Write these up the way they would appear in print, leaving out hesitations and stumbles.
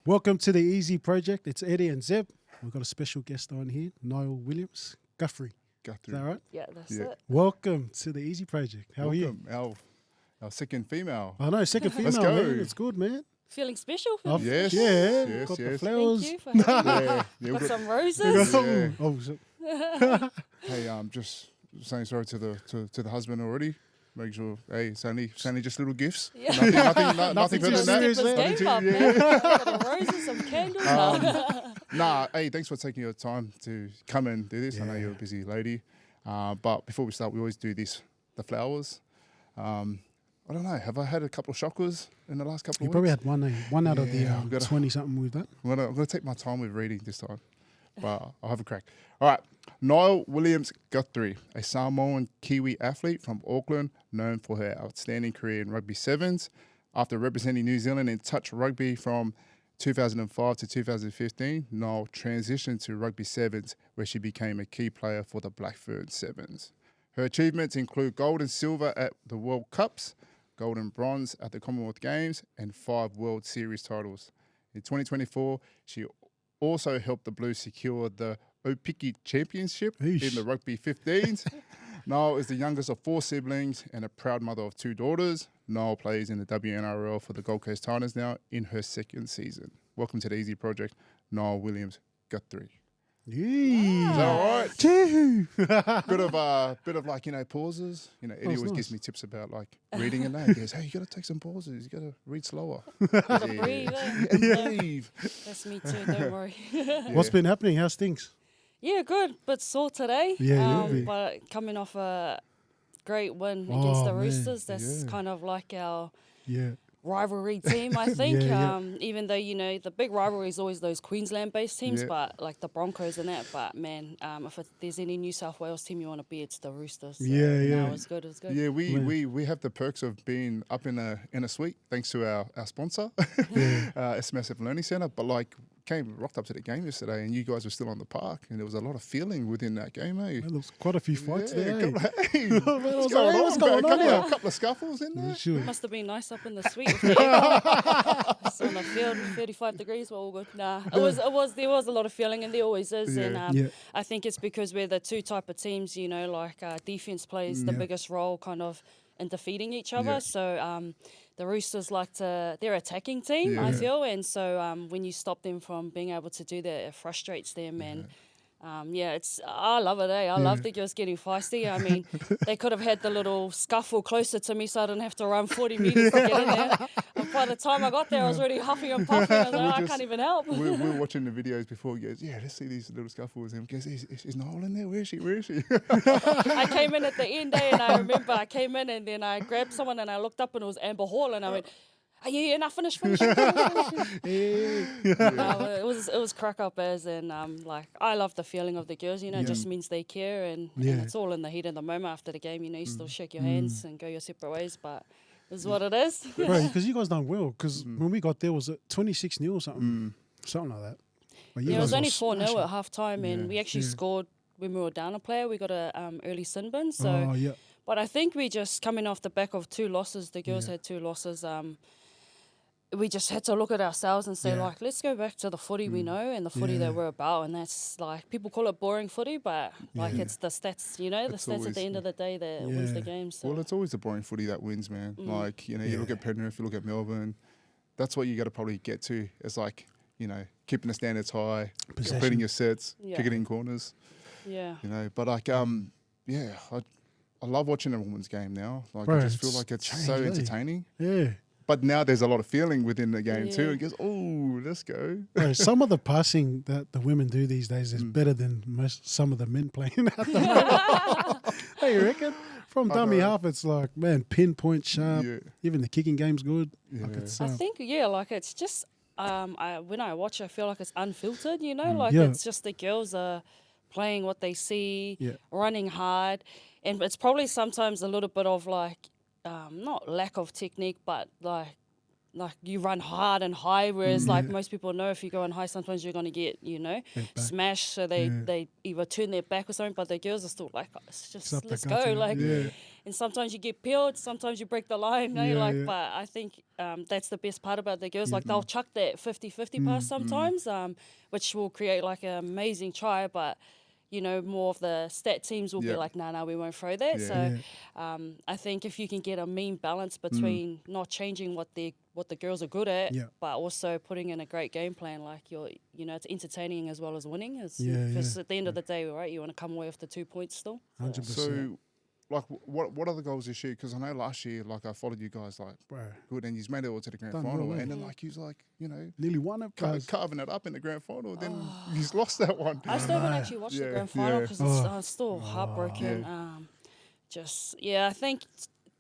Welcome to the Easy Project. It's Eddie and Zeb. We've got a special guest on here, Niall Williams-Guthrie. Is that right? Yeah, that's it. Welcome to the Easy Project. How are you? Our second female. I know, second female, Let's go. man. It's good, man. Feeling special? Yes. Yeah, Yes, got the yes. flowers. Thank you for having me. Yeah, Got some roses. Yeah. Oh, so, Hey, just saying sorry to the husband already. Make sure, hey, it's only just little gifts. Yeah. Nothing too better than serious, that. man. Game up, man. Got some roses, some candles. Nah, hey, thanks for taking your time to come and do this. I know Yeah. you're a busy lady. But before we start, we always do the flowers. I don't know, have I had a couple of shockers in the last couple you of probably weeks? had one out of the I've gotta- 20-something we've done. I'm gonna take my time with reading this time, but I'll have a crack. All right, Niall Williams-Guthrie, a Samoan Kiwi athlete from Auckland, known for her outstanding career in rugby sevens. After representing New Zealand in touch rugby from 2005 to 2015, Niall transitioned to rugby sevens, where she became a key player for the Black Ferns Sevens. Her achievements include gold and silver at the World Cups, gold and bronze at the Commonwealth Games, and 5 World Series titles. In 2024, she also helped the Blues secure the Aupiki Championship in the Rugby 15s. Niall is the youngest of 4 siblings and a proud mother of 2 daughters. Niall plays in the WNRL for the Gold Coast Titans now in her 2nd season. Welcome to the Easy Project, Niall Williams-Guthrie. Yeah. Is that all right? Gee. Bit of like, pauses. Eddie always nice. gives me tips about like reading and that. He goes, hey, you got to take some pauses. You got to read slower. Gotta breathe. Breathe. That's me too, don't worry. What's been happening? How's things? Yeah, good. Bit sore today. Yeah, you'll be. But coming off a great win Oh, against the man. Roosters, that's Yeah. kind of like our Yeah. rivalry team, I think. Yeah. Even though, the big rivalry is always those Queensland-based teams, Yeah. but like the Broncos and that. But, man, if there's any New South Wales team you want to be, it's the Roosters. So, Yeah, yeah. No, it's good, it's good. Yeah, we have the perks of being up in a suite thanks to our sponsor, SMSF Learning Centre. But like, rocked up to the game yesterday, and you guys were still on the park, and there was a lot of feeling within that game, eh? There was quite a few fights there. Hey, What's going on here? A couple of scuffles in there. Sure. Must have been nice up in the suite. With the aircon. It's on the field, 35 degrees, we're all good. Nah, there was a lot of feeling, and there always is. Yeah. And Yeah. I think it's because we're the two type of teams, defense plays the biggest role kind of in defeating each other. Yeah. So the Roosters they're attacking team, I Yeah. feel. And so when you stop them from being able to do that, it frustrates them. And I love it, I love the girls getting feisty. I mean, they could have had the little scuffle closer to me so I didn't have to run 40 metres to get in there. And by the time I got there, I was already huffing and puffing. I was like, I can't even help. We were watching the videos before. He goes, let's see these little scuffles. And he goes, is Niall in there? Where is she? I came in at the end day, and I remember I came in and then I grabbed someone and I looked up and it was Amber Hall, and I went, are you here? Now finish. No, it was crack up as, and I love the feeling of the girls. It just means they care, and it's all in the heat of the moment after the game. You still shake your hands and go your separate ways, but it's what it is. Bro, because you guys done well. Because when we got there, was it 26-0 or something? Something like that. But you Yeah, it guys was only were 4-0 smashing. at half time, and we actually scored when we were down a player. We got a early sin bin. So, Oh, yeah. but I think we just coming off the back of 2 losses. The girls had 2 losses. We just had to look at ourselves and say, let's go back to the footy we know and the footy that we're about. And that's like, people call it boring footy, but it's the stats, the stats always- at the end of the day that wins the game. So. Well, it's always the boring footy that wins, man. Like, you look at Penrith, you look at Melbourne. That's what you got to probably get to. It's like, keeping the standards high, completing your sets, kicking in corners. Yeah. But like, I love watching a women's game now. Like, Bro, I just feel it's like it's changed, so eh? entertaining. Yeah. But now there's a lot of feeling within the game too. Yeah. It goes, oh, let's go. Bro, some of the passing that the women do these days is better than some of the men playing at the moment. Hey, you reckon? From dummy half, it's like, man, pinpoint sharp. Yeah. Even the kicking game's good. Like Yeah. it's, I think, it's just, when I watch, I feel like it's unfiltered, Yeah. it's just the girls are playing what they see, running hard. And it's probably sometimes a little bit of like, not lack of technique, but like like you run hard and high, whereas like most people know if you go on high, sometimes you're going to get, smashed. So they either turn their back or something, but the girls are still like, let's go. Like, and sometimes you get peeled, sometimes you break the line. But I think that's the best part about the girls. Like they'll chuck that 50-50 pass sometimes, which will create like an amazing try, but more of the stat teams will be like, no, we won't throw that. So I think if you can get a mean balance between not changing what the girls are good at, but also putting in a great game plan, like it's entertaining as well as winning. Because at the end of the day, right, you want to come away with the 2 points still. 100%. So, like, what are the goals this year? Because I know last year, like, I followed you guys, like, good, and you made it all to the grand final, and then, like, you was like, nearly won it, carving it up in the grand final, then you lost that one. I still haven't actually watched the grand final because I'm still heartbroken. I think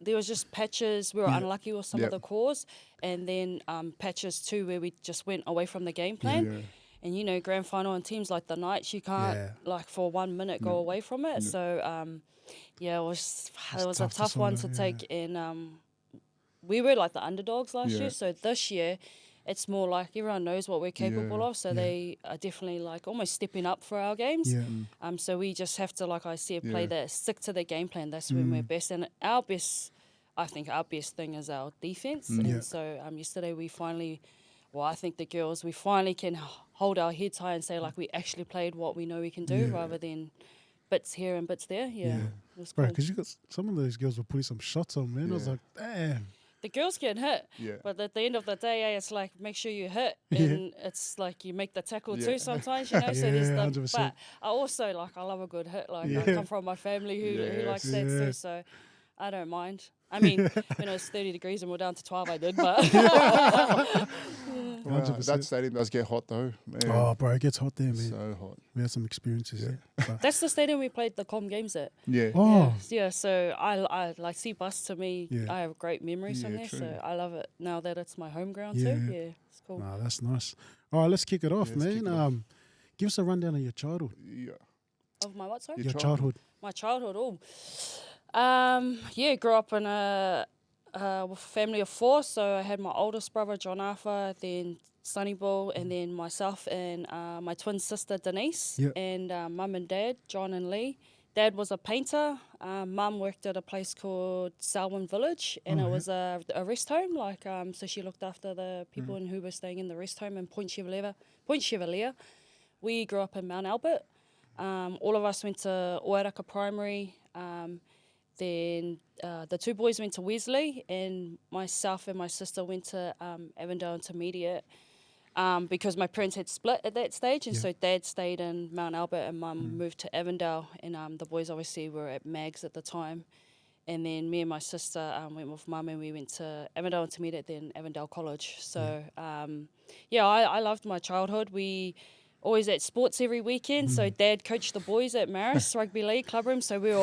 there was just patches. We were unlucky with some of the calls, and then patches too where we just went away from the game plan. And grand final and teams like the Knights, you can't like for 1 minute go away from it. So it was a tough one to take. And we were like the underdogs last year, so this year it's more like everyone knows what we're capable of, so they are definitely like almost stepping up for our games. So we just have to, like I said, stick to the game plan. That's when we're best. And I think our best thing is our defense. And so yesterday we finally, I think the girls, we finally can hold our heads high and say like we actually played what we know we can do rather than bits here and bits there. It was cool. Right, because you got some of those girls were putting some shots on, man. I was like, damn. The girls can hit, but at the end of the day, it's like make sure you hit, and it's like you make the tackle too sometimes, So there's 100%. But I also I love a good hit. Like I come from my family who likes that too, so I don't mind. I mean, when it was 30 degrees and we're down to 12, I did, but. Wow, that stadium does get hot though, man. Oh, bro, it gets hot there, man. So hot. We had some experiences there. But that's the stadium we played the Com Games at. So I like Seabus to me, I have great memories from there, so I love it now that it's my home ground too. Yeah, it's cool. Nah, that's nice. All right, let's kick it off, man. Give us a rundown of your childhood. Of my what, sorry? Your childhood. My childhood, grew up in a family of 4, so I had my oldest brother, John Arthur, then Sonny Bull, and then myself and my twin sister, Denise, and mum and dad, John and Lee. Dad was a painter. Mum worked at a place called Selwyn Village, and it was a rest home. So she looked after the people who were staying in the rest home in Point Chevalier. We grew up in Mount Albert. All of us went to Oiraka Primary. Then the 2 boys went to Wesley, and myself and my sister went to Avondale Intermediate because my parents had split at that stage, and so Dad stayed in Mount Albert and Mum moved to Avondale, and the boys obviously were at Mags at the time. And then me and my sister went with Mum and we went to Avondale Intermediate, then Avondale College. So, I loved my childhood. We always at sports every weekend, so Dad coached the boys at Maris Rugby League club room, so we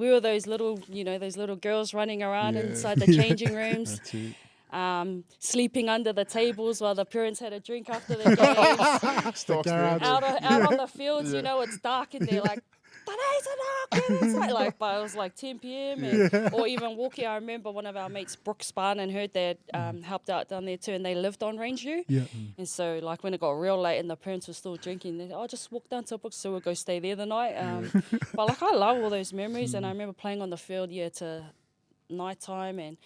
were those little girls running around inside the changing rooms, sleeping under the tables while the parents had a drink after the games. out on the fields, it's dark and they're like, but it was like 10 p.m. Or even walking. I remember one of our mates, Brooke Spahn, and her dad helped out down there too, and they lived on Rangeview. And so when it got real late and the parents were still drinking, they just walk down to Brooke, so we'll go stay there the night. But I love all those memories, and I remember playing on the field to night time and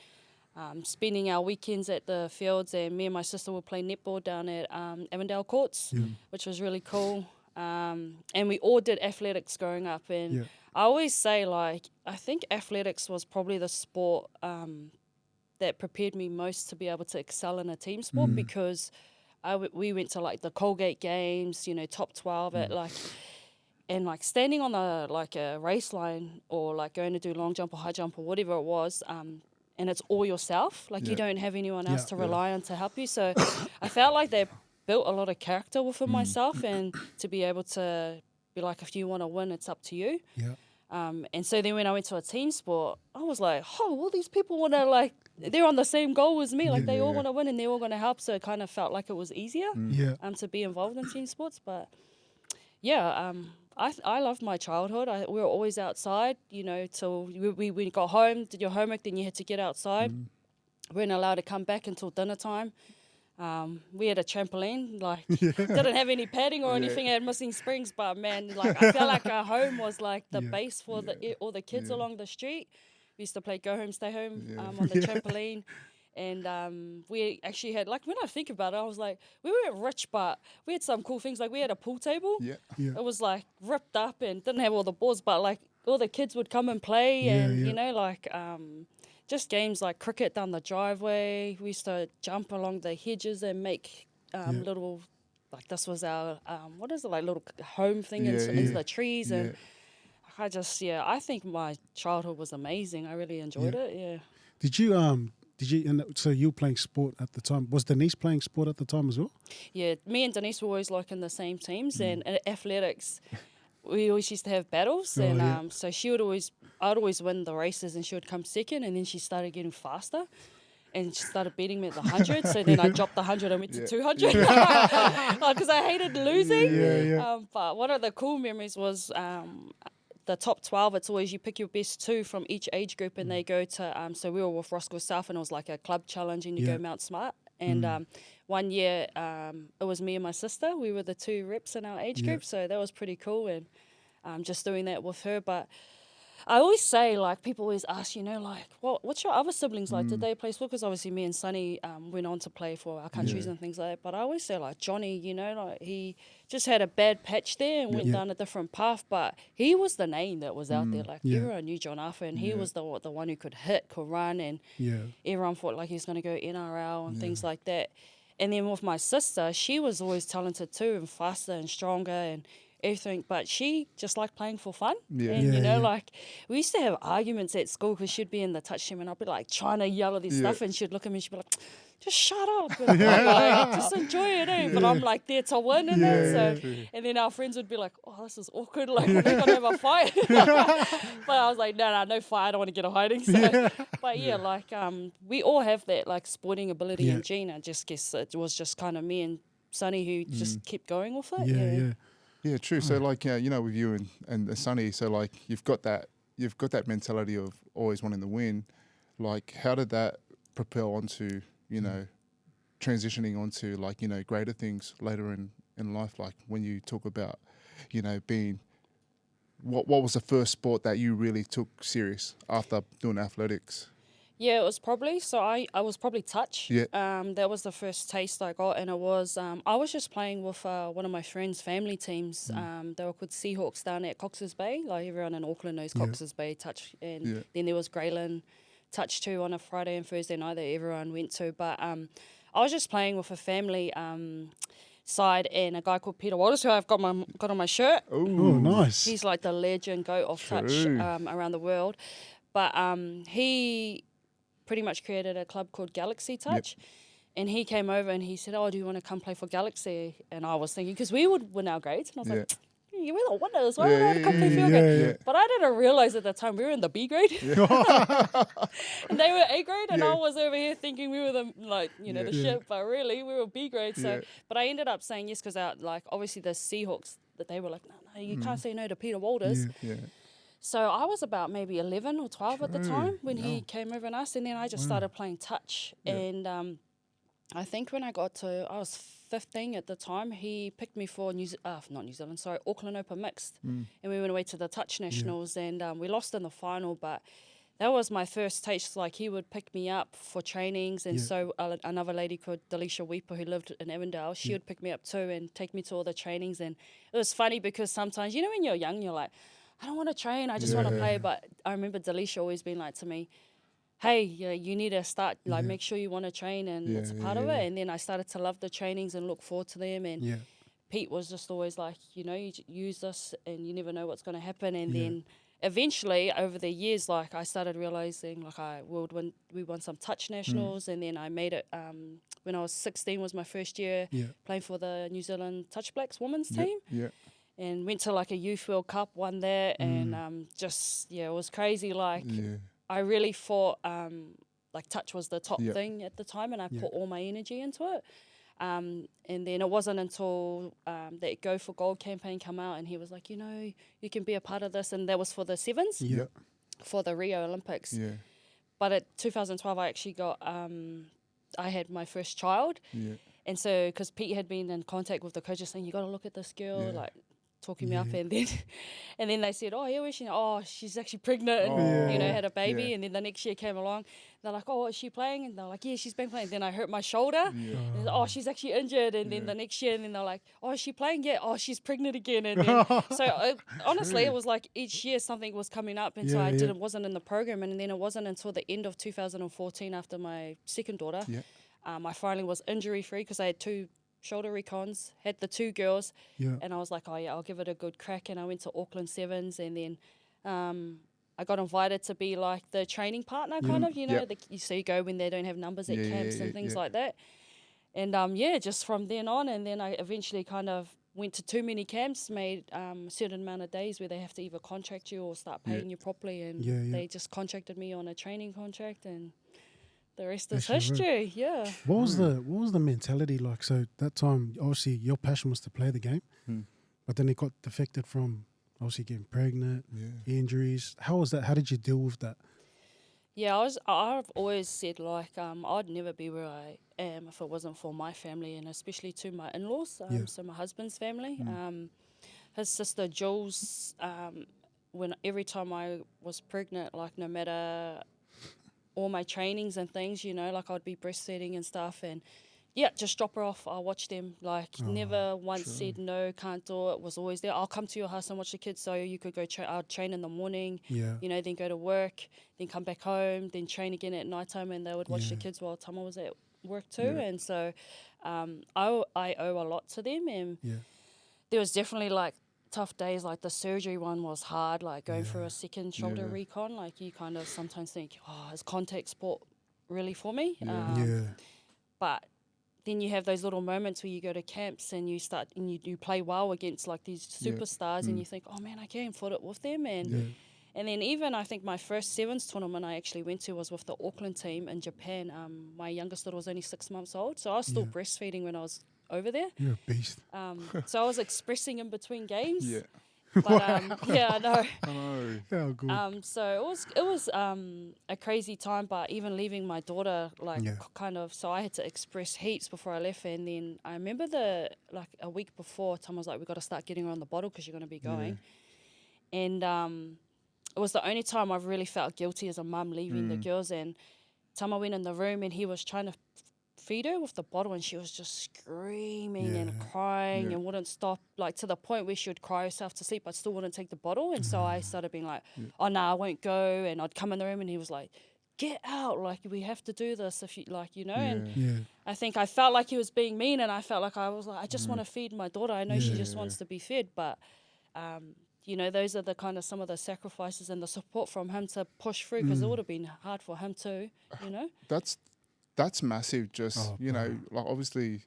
spending our weekends at the fields, and me and my sister would play netball down at Avondale Courts, which was really cool. And we all did athletics growing up, and I always say I think athletics was probably the sport that prepared me most to be able to excel in a team sport, because we went to the Colgate Games, top 12 at and standing on a race line or going to do long jump or high jump or whatever it was, and it's all yourself, you don't have anyone else to rely on to help you. So I felt like they built a lot of character within myself, and to be able to be if you want to win, it's up to you. And so then when I went to a team sport, I was like, all these people want to they're on the same goal as me. They all want to win and they're all going to help. So it kind of felt like it was easier to be involved in team sports. But I loved my childhood. We were always outside, till we got home, did your homework, then you had to get outside. weren't allowed to come back until dinner time. We had a trampoline, like didn't have any padding or anything. It had missing springs, but man, like I felt like our home was like the base for all the kids along the street. We used to play go home, stay home on the trampoline. And we actually had, like, when I think about it, I was like, we weren't rich, but we had some cool things. Like, we had a pool table. It was, like, ripped up and didn't have all the boards, but, like, all the kids would come and play. And, you know, like, just games like cricket down the driveway. We used to jump along the hedges and make little, like, this was our, what is it, like, little home thing into the trees. And I think my childhood was amazing. I really enjoyed it, Did you, and so you were playing sport at the time. Was Denise playing sport at the time as well? Yeah, me and Denise were always like in the same teams, and at athletics, we always used to have battles, so I'd always win the races, and she would come second, and then she started getting faster, and she started beating me at the 100. So then I dropped the 100 and went to 200 because I hated losing. But one of the cool memories was. The top 12, it's always you pick your best 2 from each age group and they go to, so we were with Roscoe South and it was like a club challenge and you go Mount Smart. And one year it was me and my sister. We were the 2 reps in our age group, so that was pretty cool and just doing that with her. But I always say, like, people always ask, you know, like, what's your other siblings like? Did they play sport? Because obviously me and Sonny went on to play for our countries and things like that. But I always say, like, Johnny, you know, like, he just had a bad patch there and went down a different path. But he was the name that was out there. Like, everyone knew John Arthur, and he was the one who could hit, could run, and everyone thought, like, he was going to go NRL and things like that. And then with my sister, she was always talented too and faster and stronger and everything, but she just liked playing for fun. And you know, like, we used to have arguments at school because she'd be in the touch team and I'd be like trying to yell at this stuff, and she'd look at me and she'd be like, just shut up and like, just enjoy it, eh? But I'm like there to win and that. So, and then our friends would be like, oh, this is awkward, like, we're gonna have a fight. But I was like, no fight, I don't want to get a hiding. So but like we all have that like sporting ability and gene. I just guess it was just kind of me and Sonny who just kept going with it. Yeah, true. So like, you know, with you and Sonny, so like you've got that mentality of always wanting to win. Like, how did that propel onto, you know, transitioning onto like, you know, greater things later in life? Like when you talk about, you know, being, what was the first sport that you really took serious after doing athletics? Yeah, it was probably, so I was probably touch. Yeah. That was the first taste I got, and it was, I was just playing with one of my friends' family teams. They were called Seahawks down at Cox's Bay. Like, everyone in Auckland knows Cox's Bay touch. And then there was Greyland touch too on a Friday and Thursday night that everyone went to. But I was just playing with a family side and a guy called Peter Walters, who I've got on my shirt. Oh, nice. He's like the legend goat of touch around the world. But he pretty much created a club called Galaxy Touch. And he came over and he said, oh, do you want to come play for Galaxy? And I was thinking, because we would win our grades. And I was like, we're the winners. Why would I come play for your grade? But I didn't realise at the time we were in the B grade. And they were A grade. And I was over here thinking we were the, like, you know, the shit. But really, we were B grade. So, but I ended up saying yes because, like, obviously the Seahawks, that they were like, no, you can't say no to Peter Walters. So I was about maybe 11 or 12 at the time when he came over and asked, and then I just started playing touch. And I think when I was 15 at the time, he picked me for Auckland Open Mixed. And we went away to the touch nationals and we lost in the final, but that was my first taste. Like, he would pick me up for trainings, and so another lady called Delisha Weeper, who lived in Avondale, she would pick me up too and take me to all the trainings. And it was funny because sometimes, you know, when you're young, you're like, I don't want to train, I just want to play. But I remember Delisha always being like to me, hey, you need to start, like, make sure you want to train, and it's a part of it. And then I started to love the trainings and look forward to them. And Pete was just always like, you know, you use this and you never know what's going to happen. And then eventually, over the years, like, I started realising, like, we won some touch nationals, and then I made it, when I was 16 was my first year playing for the New Zealand Touch Blacks women's team. And went to like a Youth World Cup, won there, and it was crazy. Like, I really thought like touch was the top thing at the time, and I put all my energy into it. And then it wasn't until that Go for Gold campaign came out, and he was like, you know, you can be a part of this, and that was for the sevens, for the Rio Olympics. but at 2012, I actually got, I had my first child. Yeah. And so, because Pete had been in contact with the coaches saying, you got to look at this girl, Yeah. like talking me up. And then they said, oh, yeah, where's she? Oh, she's actually pregnant and, you know, had a baby. Yeah. And then the next year came along. They're like, oh, is she playing? And they're like, yeah, she's been playing. Then I hurt my shoulder. Yeah. And, oh, she's actually injured. And then the next year, and then they're like, oh, is she playing? Yeah. Oh, she's pregnant again. And then, so honestly, it was like each year something was coming up. And so I wasn't in the program. And then it wasn't until the end of 2014 after my second daughter, I finally was injury free because I had 2 shoulder recons, had the 2 girls, and I was like, oh yeah, I'll give it a good crack. And I went to Auckland Sevens, and then I got invited to be like the training partner, kind of, you know, so you go when they don't have numbers at camps and things like that. And just from then on, and then I eventually kind of went to too many camps, made a certain amount of days where they have to either contract you or start paying you properly, and they just contracted me on a training contract, and the rest is history. Yeah. What was the mentality like? So that time, obviously, your passion was to play the game, but then it got defected from obviously getting pregnant, injuries. How was that? How did you deal with that? Yeah, I've always said like I'd never be where I am if it wasn't for my family, and especially to my in-laws. So my husband's family, his sister Jules. Every time I was pregnant, like no matter all my trainings and things, you know, like I'd be breastfeeding and stuff, and just drop her off. I'll watch them. Like never once said no, can't do it. Was always there. I'll come to your house and watch the kids, so you could go I'd train in the morning, you know, then go to work, then come back home, then train again at nighttime, and they would watch the kids while Tama was at work too. And so I owe a lot to them, and there was definitely like tough days. Like the surgery one was hard, like going through a second shoulder recon. Like you kind of sometimes think, oh, is contact sport really for me? But then you have those little moments where you go to camps and you start and you play well against like these superstars, and you think, oh man, I can foot it with them. And then even I think my first sevens tournament I actually went to was with the Auckland team in Japan. My youngest daughter was only 6 months old, so I was still breastfeeding when I was over there. You're a beast. So I was expressing in between games. Yeah. But I know. I know. How good. So it was a crazy time, but even leaving my daughter, like kind of, so I had to express heaps before I left. And then I remember a week before, Tom was like, we've got to start getting her on the bottle because you're going to be going. And it was the only time I've really felt guilty as a mum leaving the girls. And Tama went in the room and he was trying to feed her with the bottle, and she was just screaming and crying and wouldn't stop, like to the point where she would cry herself to sleep but still wouldn't take the bottle. And so I started being like, oh no, I won't go. And I'd come in the room and he was like, get out, like we have to do this if you like, you know. And I think I felt like he was being mean, and I felt like I was like, I just want to feed my daughter. I know she just wants to be fed, but you know, those are the kind of some of the sacrifices and the support from him to push through, because it would have been hard for him too, you know. That's massive. Just you know, like obviously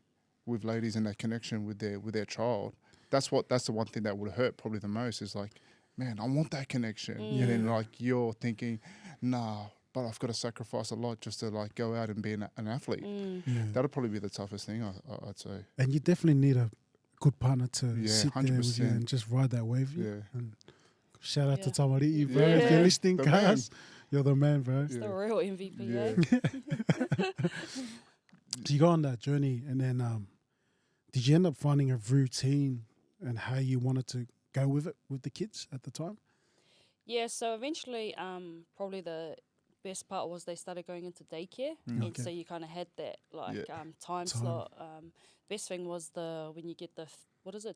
with ladies and that connection with their child, that's the one thing that would hurt probably the most is like, man, I want that connection, and then like you're thinking, nah, but I've got to sacrifice a lot just to like go out and be an athlete. That'll probably be the toughest thing, I'd say. And you definitely need a good partner to sit 100%. there with you and just ride that wave. And shout out to Tamariti, bro. Yeah. If you're listening, The guys, you're the man, bro. It's the real MVP, So you go on that journey, and then did you end up finding a routine and how you wanted to go with it with the kids at the time? Yeah, so eventually probably the best part was they started going into daycare, and so you kind of had that like time slot. Best thing was when you get the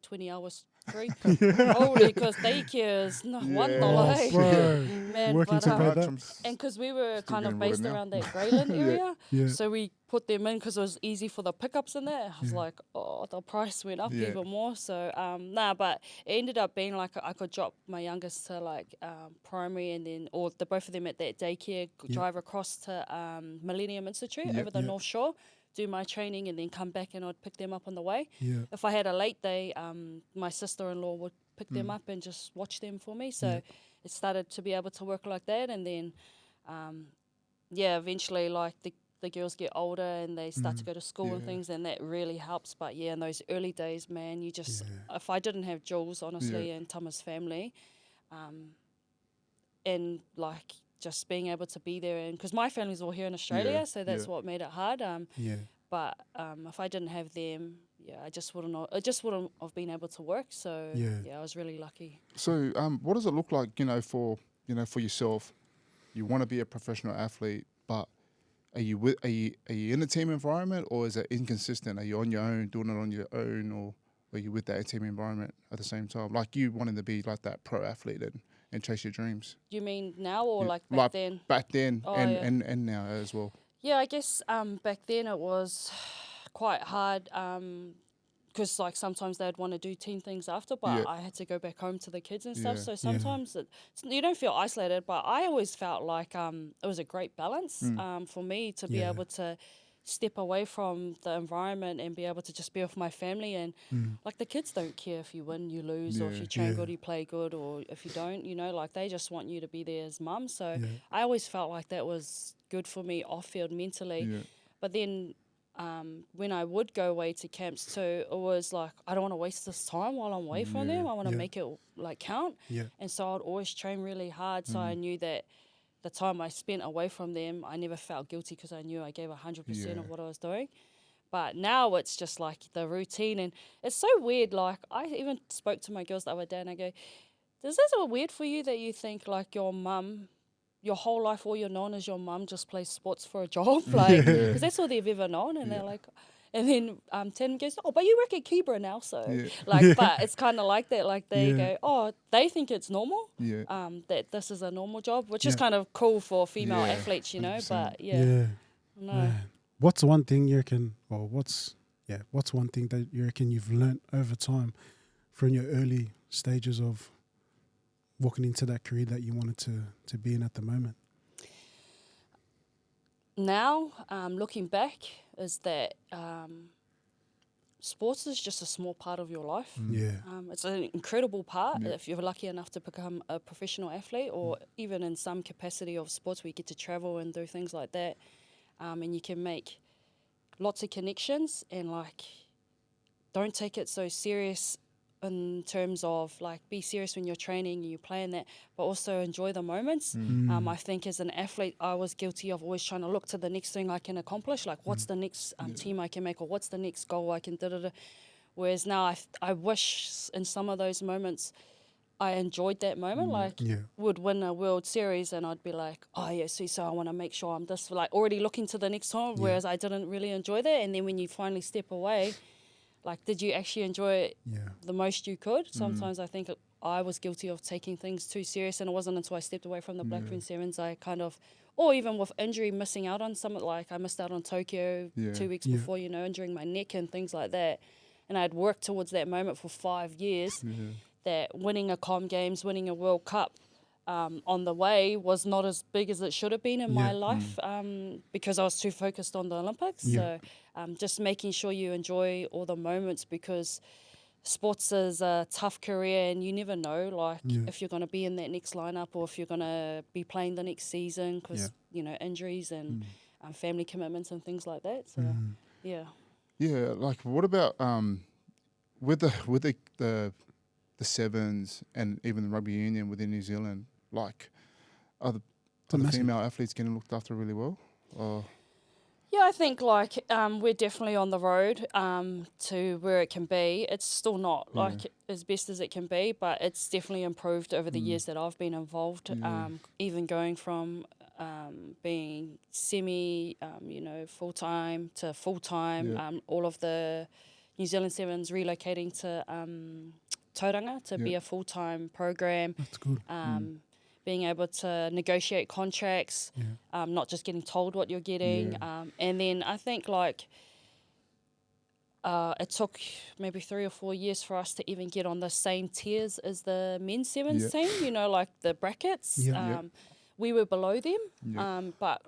20 hours free. Holy, because daycare is $1, hey? Man, working but, to pay that. and because we were kind of based around that Greyland area, so we put them in because it was easy for the pickups in there. I was like, oh, the price went up even more. So but it ended up being like I could drop my youngest to like primary, and then both of them at that daycare, drive across to Millennium Institute over the North Shore, do my training, and then come back and I'd pick them up on the way. If I had a late day, my sister-in-law would pick them up and just watch them for me. So it started to be able to work like that. And then, eventually like the girls get older and they start to go to school and things, and that really helps. But in those early days, man, you just, if I didn't have Jules, honestly, and Tama's family, and like just being able to be there, and because my family's all here in Australia, so that's what made it hard. But if I didn't have them, I just wouldn't have been able to work. So I was really lucky. So what does it look like, for yourself? You want to be a professional athlete, but are you in a team environment, or is it inconsistent? Are you on your own, doing it on your own, or are you with that team environment at the same time? Like you wanting to be like that pro athlete and chase your dreams. You mean now or like back then? Back then and now as well. Yeah, I guess back then it was quite hard because like sometimes they'd want to do team things after, but I had to go back home to the kids and stuff. So sometimes you don't feel isolated, but I always felt like it was a great balance for me to be able to step away from the environment and be able to just be with my family. And like the kids don't care if you win, you lose, or if you train good, you play good, or if you don't, like they just want you to be there as mum. So I always felt like that was good for me off field mentally. But then when I would go away to camps too, it was like, I don't want to waste this time while I'm away from them. I want to make it like count. And so I'd always train really hard. So I knew that the time I spent away from them, I never felt guilty because I knew I gave 100% of what I was doing. But now it's just like the routine, and it's so weird. Like I even spoke to my girls the other day and I go, is this weird for you that you think like your mum, your whole life all you're known as your mum just plays sports for a job? Like, because that's all they've ever known. And they're like, and then Tim goes, oh, but you work at Kibra now, so like, but it's kind of like that. Like they go, oh, they think it's normal, that this is a normal job, which is kind of cool for female athletes, 100%. But no. Man. What's one thing you reckon, or what's one thing that you reckon you've learnt over time from your early stages of walking into that career that you wanted to be in at the moment? Now, looking back, is that sports is just a small part of your life. It's an incredible part if you're lucky enough to become a professional athlete, or even in some capacity of sports where you get to travel and do things like that, and you can make lots of connections, and like don't take it so serious in terms of like be serious when you're training and you plan that, but also enjoy the moments. I think as an athlete, I was guilty of always trying to look to the next thing I can accomplish, like what's the next team I can make, or what's the next goal I can da-da-da. Whereas now I wish in some of those moments I enjoyed that moment, like would win a World Series and I'd be like, oh yeah, so I want to make sure I'm this, like already looking to the next time, whereas I didn't really enjoy that. And then when you finally step away, like, did you actually enjoy it the most you could? Sometimes I think I was guilty of taking things too serious, and it wasn't until I stepped away from the Black Ferns Sevens I kind of, or even with injury, missing out on something, like I missed out on Tokyo 2 weeks before, injuring my neck and things like that. And I'd worked towards that moment for 5 years, that winning a Com Games, winning a World Cup on the way was not as big as it should have been in my life because I was too focused on the Olympics. So just making sure you enjoy all the moments, because sports is a tough career and you never know if you're going to be in that next lineup or if you're going to be playing the next season, because injuries and family commitments and things like that. So like what about with the sevens and even the rugby union within New Zealand, like are the female athletes getting looked after really well? Or yeah, I think we're definitely on the road to where it can be. It's still not as best as it can be, but it's definitely improved over the years that I've been involved. Even going from being semi, full-time to full-time, all of the New Zealand Sevens relocating to Tauranga to be a full-time program. That's good. Being able to negotiate contracts, not just getting told what you're getting. And then I think it took maybe 3 or 4 years for us to even get on the same tiers as the men's sevens team, like the brackets. We were below them. But,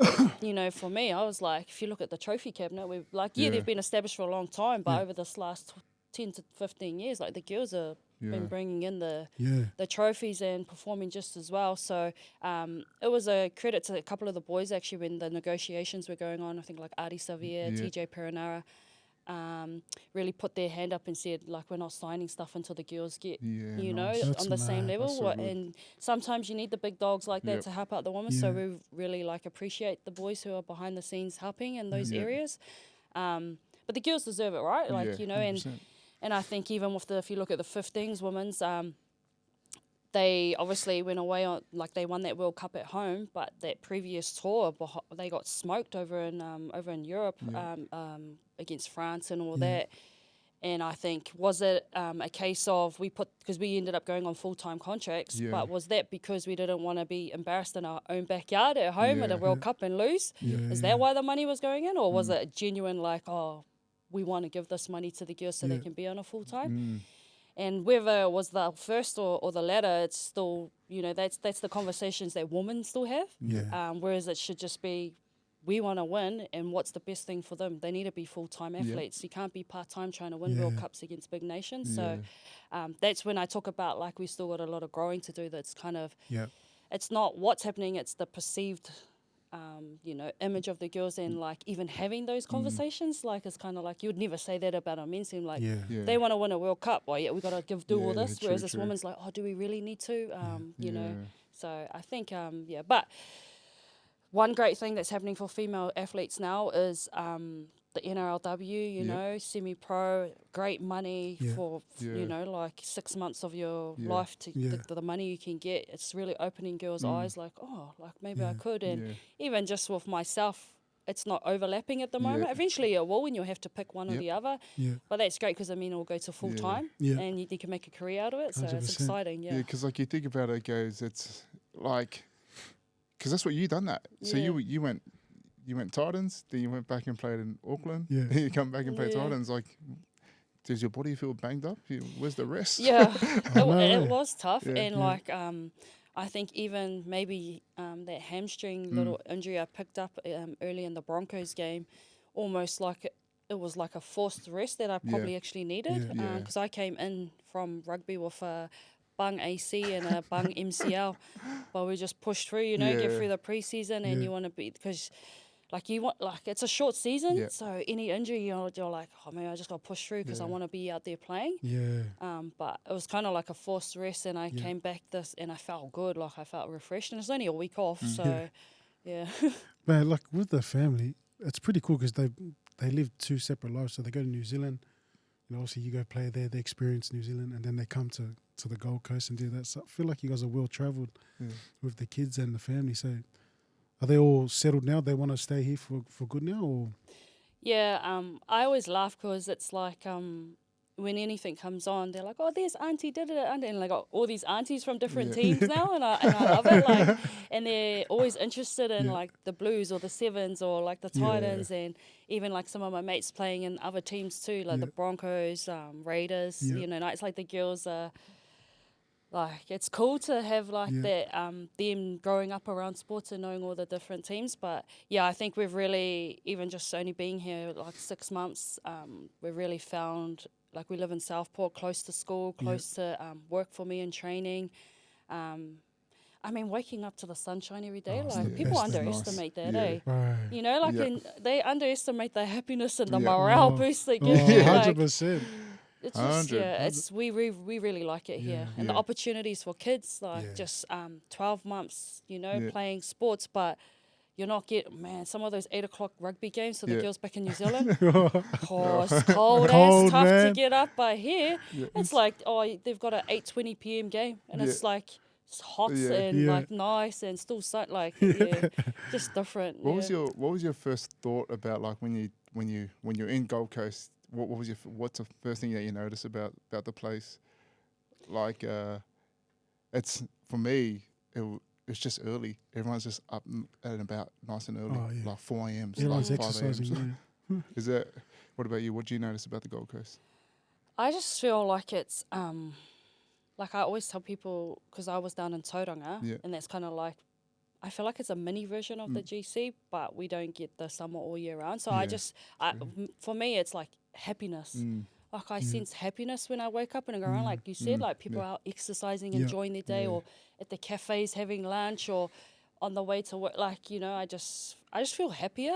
for me, I was like, if you look at the trophy cabinet, we're like, they've been established for a long time, but over this last 10 to 15 years, like the girls are been bringing in the trophies and performing just as well. So it was a credit to a couple of the boys actually when the negotiations were going on. I think like Ari Savia, TJ Perenara, really put their hand up and said, like, we're not signing stuff until the girls get, Yeah, you nice. know, That's on the same mad. level. That's so good. And sometimes you need the big dogs like that Yep. to help out the women. So Yeah. we really like appreciate the boys who are behind the scenes helping in those Yeah. areas. But the girls deserve it, right? Like, Yeah, you know, 100%. and I think even with if you look at the 15s women's, they obviously went away on, like, they won that World Cup at home, but that previous tour, they got smoked over in Europe, against France and all that. And I think, was it a case of because we ended up going on full-time contracts, but was that because we didn't want to be embarrassed in our own backyard at home at a World Cup and lose? Is that why the money was going in? Or was it a genuine, like, oh, we want to give this money to the girls so they can be on a full-time? And whether it was the first or the latter, it's still, you know, that's the conversations that women still have. Whereas it should just be, we want to win, and what's the best thing for them? They need to be full-time athletes. You can't be part-time trying to win World Cups against big nations. So that's when I talk about, like, we still got a lot of growing to do. That's kind of, it's not what's happening, it's the perceived you know, image of the girls, and like even having those conversations, like it's kind of like you would never say that about our men's team. Like they want to win a World Cup, well, we got to do all this. Whereas this woman's like, oh, do we really need to? You know, so I think But one great thing that's happening for female athletes now is the NRLW, you know, semi-pro, great money for, you know, like 6 months of your life to the money you can get. It's really opening girls' eyes, like, oh, like maybe I could. And even just with myself, it's not overlapping at the moment. Eventually it will, and you'll have to pick one or the other. But that's great because, I mean, it'll go to full-time and you can make a career out of it. So 100%. It's exciting, Yeah, because like you think about it, guys, it's like, because that's what you done that. So you went Titans, then you went back and played in Auckland. Then you come back and play Titans. Like, does your body feel banged up? Where's the rest? Yeah, it was tough. And like, I think even maybe that hamstring little injury I picked up early in the Broncos game, almost like it was like a forced rest that I probably actually needed. Because I came in from rugby with a bung AC and a bung MCL, but we just pushed through, you know, get through the preseason, and you want to be, because like you want, like it's a short season, so any injury you're like, oh man, I just got to push through because I want to be out there playing. But it was kind of like a forced rest, and I came back and I felt good, like I felt refreshed, and it's only a week off, so Man, like with the family, it's pretty cool because they live two separate lives. So they go to New Zealand, you know, obviously you go play there, they experience New Zealand, and then they come to the Gold Coast and do that. So I feel like you guys are well travelled with the kids and the family. So are they all settled now? They want to stay here for good now, or? Yeah, I always laugh because it's like when anything comes on, they're like, oh, there's auntie, auntie, and like all these aunties from different teams now, and I love it. Like, and they're always interested in like the Blues or the Sevens or like the Titans, and even like some of my mates playing in other teams too, like the Broncos, Raiders. You know, it's like the girls are. Like, it's cool to have like that, them growing up around sports and knowing all the different teams. But yeah, I think we've really, even just only being here like 6 months, we've really found, like, we live in Southport, close to school, close to work for me and training. I mean, waking up to the sunshine every day, like people underestimate that, eh? Right. You know, like they underestimate the happiness and the morale boost they give you. 100%. It's just, we really like it here. And the opportunities for kids, like just 12 months, you know, playing sports, but you're not man, some of those 8 o'clock rugby games for the girls back in New Zealand, it's cold as, tough to get up. But here, it's like, they've got an 8:20 p.m. game, and it's like, it's hot and like nice and still like, just different. What was your first thought about, like, when you're in Gold Coast? What's the first thing that you notice about the place? Like, it's, for me, it's just early. Everyone's just up and about nice and early, like 4 a.m. Everyone's like exercising. Is that? What about you? What do you notice about the Gold Coast? I just feel like it's like I always tell people, because I was down in Tauranga, and that's kind of like, I feel like it's a mini version of the GC, but we don't get the summer all year round. So for me, it's like happiness. Like I sense happiness when I wake up and I go around, like you said, like people are out exercising, enjoying their day, or at the cafes having lunch, or on the way to work. Like, you know, I just feel happier.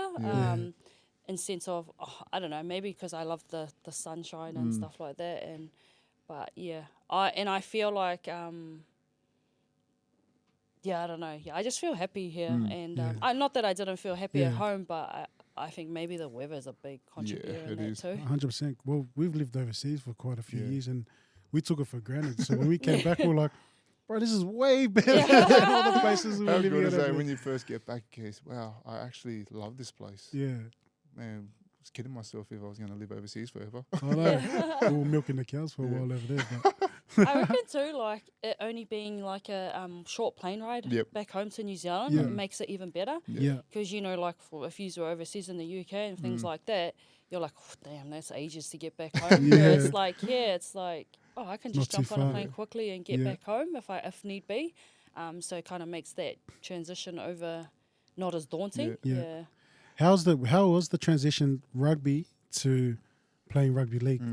in sense of, I don't know, maybe because I love the sunshine and stuff like that. But yeah, I feel like, I don't know. Yeah, I just feel happy here. Not that I didn't feel happy at home, but I think maybe the weather's a big contributor in that too. 100%. Well, we've lived overseas for quite a few years and we took it for granted. So when we came back, we were like, bro, this is way better than all the places we were living in. How good is that when you first get back, case, wow, I actually love this place. Yeah. Man, I was kidding myself if I was going to live overseas forever. I know. We were milking the cows for a while over there. But I reckon too, like it only being like a short plane ride back home to New Zealand it makes it even better. Yeah. Because, you know, like if you were overseas in the UK and things like that, you're like, oh, damn, that's ages to get back home. It's like, oh, I can just jump on a plane quickly and get back home if need be. So it kind of makes that transition over not as daunting. Yeah. How was the transition rugby to playing rugby league?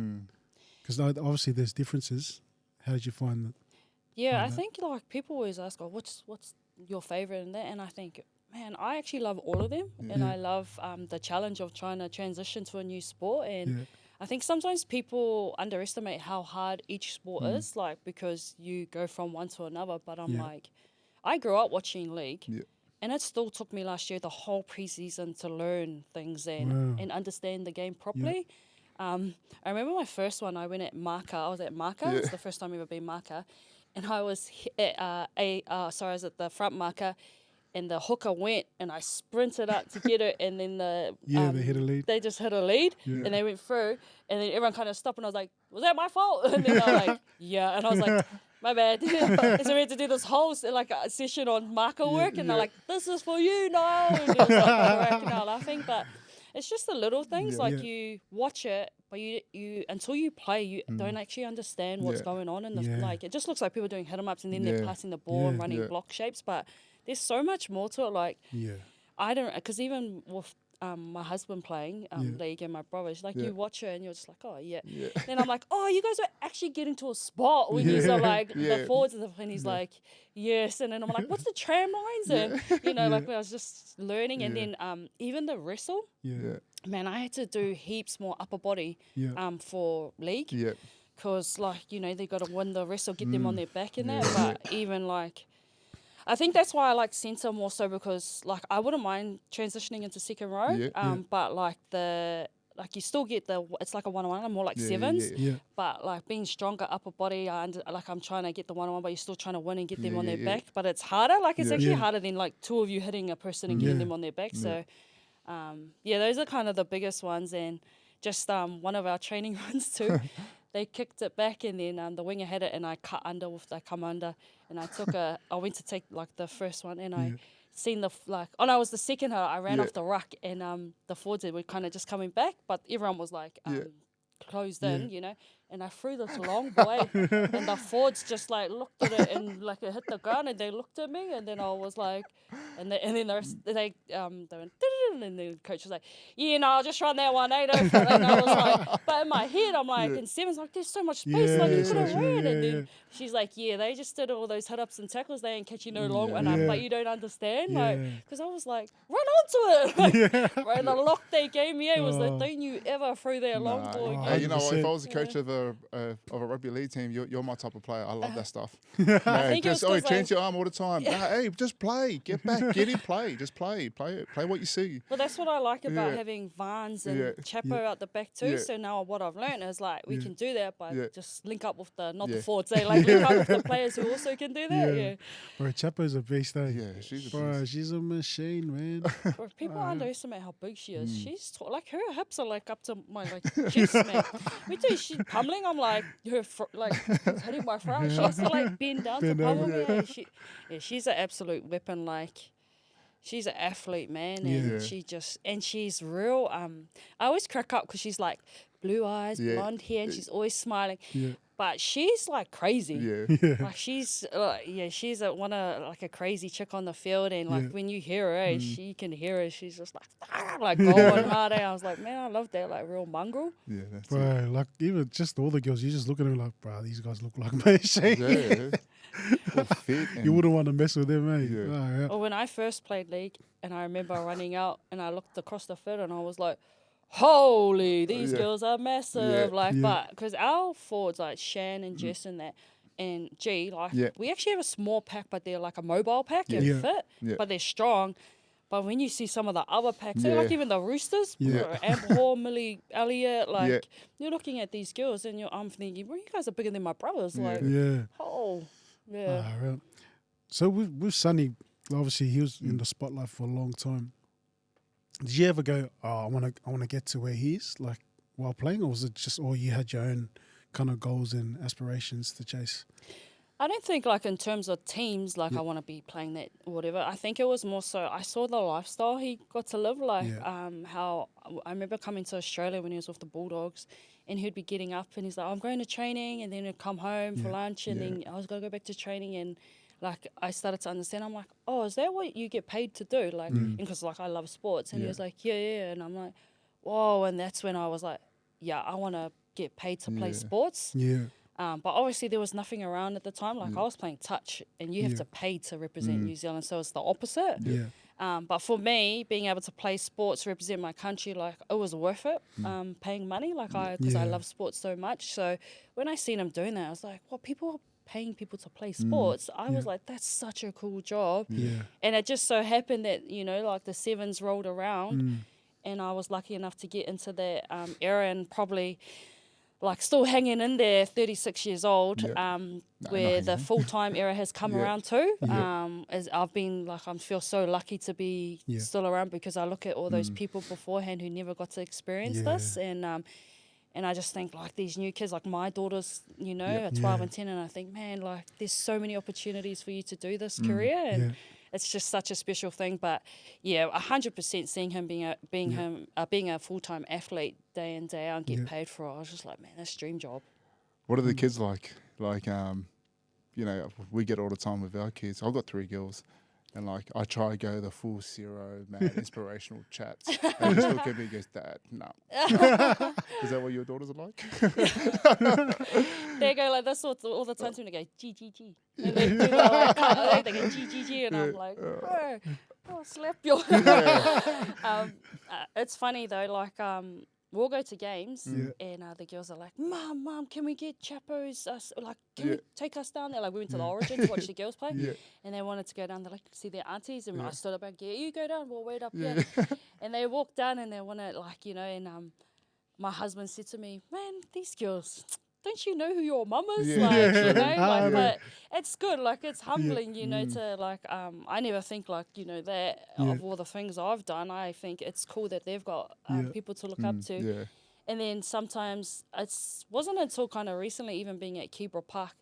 Because obviously there's differences. How did you find that? Yeah, I think like people always ask, oh, what's your favourite in that? And I think, man, I actually love all of them. And I love the challenge of trying to transition to a new sport. And I think sometimes people underestimate how hard each sport is, like because you go from one to another. But I'm like, I grew up watching league. Yeah. And it still took me last year the whole preseason to learn things and understand the game properly. I remember my first one, I went at marker. I was at marker. It's the first time I've ever been marker. And I was I was at the front marker. And the hooker went and I sprinted up to get it. And then they hit a lead. They just hit a lead and they went through. And then everyone kind of stopped and I was like, was that my fault? And then I was like, yeah. And I was like, my bad. So we had to do this whole a session on marker work. And they're like, this is for you, Niall. And it was like, cracking out laughing. But it's just the little things. You watch it, but you until you play, you don't actually understand what's going on. It just looks like people doing hit-em-ups and then they're passing the ball and running block shapes. But there's so much more to it. I don't, because even with my husband playing league and my brothers, you watch it and you're just like, oh yeah. Then I'm like, oh, you guys are actually getting to a spot when you're the forwards and stuff. And he's like, yes. And then I'm like, what's the tram lines? And I was just learning. And then even the wrestle. Man, I had to do heaps more upper body for league. Because they got to win the wrestle, get them on their back and that. But even I think that's why I like centre more so because I wouldn't mind transitioning into second row, but you still get it's like a 1-on-1, I'm more like sevens, but being stronger upper body, I'm trying to get the 1-on-1, but you're still trying to win and get them on their back, but it's harder, it's actually harder than two of you hitting a person and getting them on their back, so those are kind of the biggest ones, and just one of our training runs too. They kicked it back and then the winger had it and I cut under with the come under and I went to take the first one and I seen it was the second hurdle. I ran off the ruck and the forwards were kind of just coming back, but everyone was closed in, and I threw this long way and the forwards just looked at it and it hit the ground and they looked at me and then I was like, and then the rest, they went, and the coach was like, I'll just run that one, and I was like, but in my head I'm like, and Seven's like, there's so much space, you could have ran, and then she's like, they just did all those hit-ups and tackles, they ain't catching no long, and I'm like, you don't understand, because I was like, run onto it, right, and the lock they gave me was like, don't you ever throw that long ball again. Hey, if I was a coach of a rugby league team, you're my type of player. I love that stuff. I think just change your arm all the time. Hey, just play, get back, get in play, just play what you see. Well, that's what I like about having Vans and Chapo out the back too. So now what I've learned is we can do that, but just link up with the forwards. They link up with the players who also can do that. Bro, Chapo's a beast, eh? Yeah, she's a beast. She's a machine, man. Bro, people underestimate how big she is. She's her hips are up to my chest, man. Me too. She's pummeling. I'm like hitting my front. She has to bend down to pummel me. She's an absolute weapon. She's an athlete, man, and she's real. I always crack up because she's blue eyes, blonde hair, and she's always smiling. But she's crazy. She's she's a crazy chick on the field, and when you hear her, she can hear her. She's just going hard. I was like, man, I love that real mongrel. Yeah, that's bro. Even just all the girls, you just look at them bro, these guys look like machine. You wouldn't want to mess with them, eh? Well, when I first played league, and I remember running out, and I looked across the field, and I was like, holy, these Yeah. girls are massive. Yeah. Like, Yeah. but because our forwards like Shan and Jess and that, and G, like Yeah. we actually have a small pack, but they're like a mobile pack and Yeah. fit, Yeah. but they're strong. But when you see some of the other packs, like Yeah. even the Roosters, Yeah. Amber Hall, Millie Elliott, like Yeah. you're looking at these girls and I'm thinking, well, you guys are bigger than my brothers. Yeah. Like, Yeah. oh, yeah. Right. So with Sonny, obviously he was in the spotlight for a long time. Did you ever go, oh, I want to get to where he is, like while playing, or was it just, or you had your own kind of goals and aspirations to chase? I don't think like in terms of teams, like I want to be playing that or whatever. I think it was more so I saw the lifestyle he got to live, like how I remember coming to Australia when he was with the Bulldogs, and he'd be getting up and he's like, I'm going to training, and then he'd come home for lunch, and then I was going to go back to training, and like I started to understand. I'm like, oh, is that what you get paid to do? Like, because like I love sports, and he was like, yeah, and I'm like, whoa, and that's when I was like, yeah, I want to get paid to play sports. Yeah. But obviously there was nothing around at the time. Like I was playing touch, and you have to pay to represent New Zealand, so it's the opposite. Yeah. But for me, being able to play sports, represent my country, like it was worth it. Paying money, like because I love sports so much. So when I seen him doing that, I was like, well, people are paying people to play sports. I was like, that's such a cool job. Yeah. And it just so happened that like the sevens rolled around, and I was lucky enough to get into that era, and probably like still hanging in there, 36 years old, where the full-time era has come around too. As I've been like, I feel so lucky to be still around, because I look at all those people beforehand who never got to experience this, and I just think like these new kids, like my daughters, are 12 and 10, and I think, man, like there's so many opportunities for you to do this career, and it's just such a special thing. But yeah, 100% seeing him being a full-time athlete day in, day out and get paid for it, I was just like, man, that's a dream job. What are the kids like? Like, we get all the time with our kids. I've got 3 girls, and like I try to go the full zero, mad inspirational chats. And just look at me and goes, Dad, no. Is that what your daughters are like? They go like this all the time to me. They go, G, G, G. And they do that, like, they go, G, G, G. And I'm like, bro, I'll slap you. It's funny though, like, we'll go to games and the girls are like, Mum, can we get Chapo's, can you take us down there? Like we went to the Origin to watch the girls play and they wanted to go down there, like see their aunties, and I stood up and you go down, we'll wait up here. And they walked down and they want to and my husband said to me, man, these girls, don't you know who your mum is? But it's good, like it's humbling, to like, I never think like, that of all the things I've done, I think it's cool that they've got people to look up to. Yeah. And then sometimes wasn't until kind of recently, even being at Kibra Park,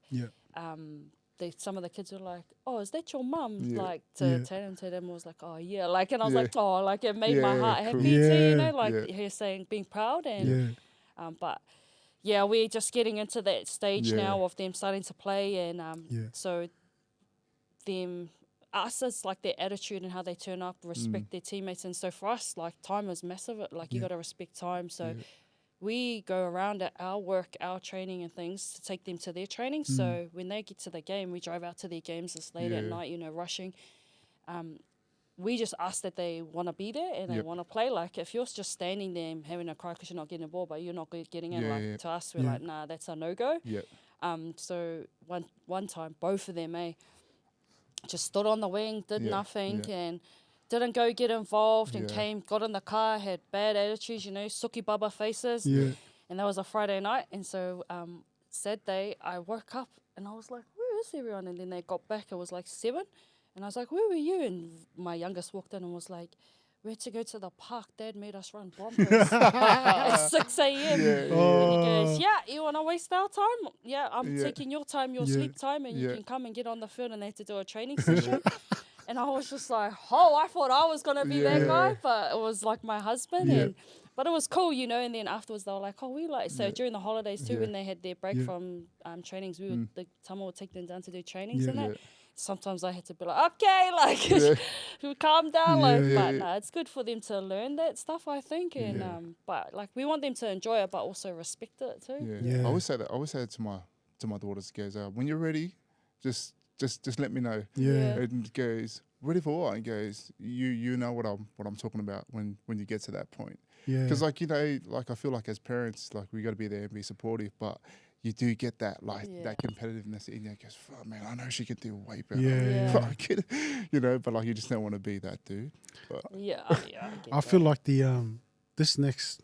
some of the kids were like, oh, is that your mum? Like to them was like, oh yeah, like, and I was like, oh, like it made my heart happy too, like her saying, being proud, and but yeah, we're just getting into that stage now of them starting to play, and so us, it's like their attitude and how they turn up, respect their teammates, and so for us, like time is massive. Like you got to respect time. So we go around at our work, our training and things to take them to their training. So when they get to the game, we drive out to their games. It's late at night, rushing. We just ask that they want to be there and they want to play. Like if you're just standing there and having a cry because you're not getting a ball, but you're not getting in, to us, we're like, nah, that's a no-go. So one time, both of them, just stood on the wing, did nothing, and didn't go get involved, and got in the car, had bad attitudes, suki baba faces. And that was a Friday night. And so sad day, I woke up and I was like, where is everyone? And then they got back, it was like 7. And I was like, where were you? And my youngest walked in and was like, we had to go to the park. Dad made us run bonkers at 6 a.m. And he goes, you want to waste our time? Yeah, I'm taking your time, your sleep time, and you can come and get on the field, and they had to do a training session. And I was just like, I thought I was going to be that guy, but it was like my husband. But it was cool, and then afterwards they were like, so during the holidays too, when they had their break from trainings, the Tama would take them down to do trainings and that. Sometimes I had to be like, okay, like, calm down, but no, it's good for them to learn that stuff, I think, and but like we want them to enjoy it, but also respect it too. I always say that. I always say it to my daughters, guys. When you're ready, just just let me know. Yeah. And he goes, ready for what? And he goes, you know what I'm talking about when you get to that point. Yeah. Because like, you know, like I feel like as parents, like we got to be there and be supportive, but you do get that that competitiveness in you. Goes, fuck, man, I know she could do way better. Yeah. Fuck, you know, but like you just don't want to be that dude. But I feel like the next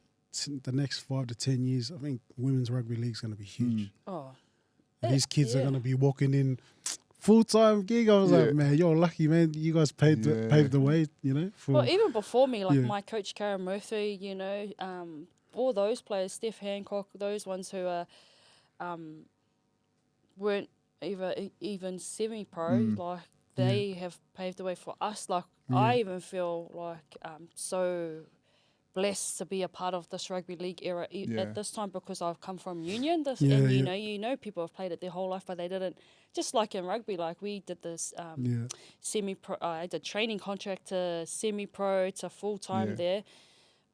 5 to 10 years, I think women's rugby league's going to be huge. Oh, And these kids are going to be walking in full-time gig. I was like, man, you're lucky, man. You guys paved the way, you know. Well, even before me, like my coach, Karen Murphy, you know, all those players, Steph Hancock, those ones who are weren't even semi-pro, like they have paved the way for us. Like I even feel like so blessed to be a part of this rugby league era at this time, because I've come from union. And you know, people have played it their whole life, but they didn't. Just like in rugby, like we did this semi-pro. I did training contract to semi-pro to full-time there.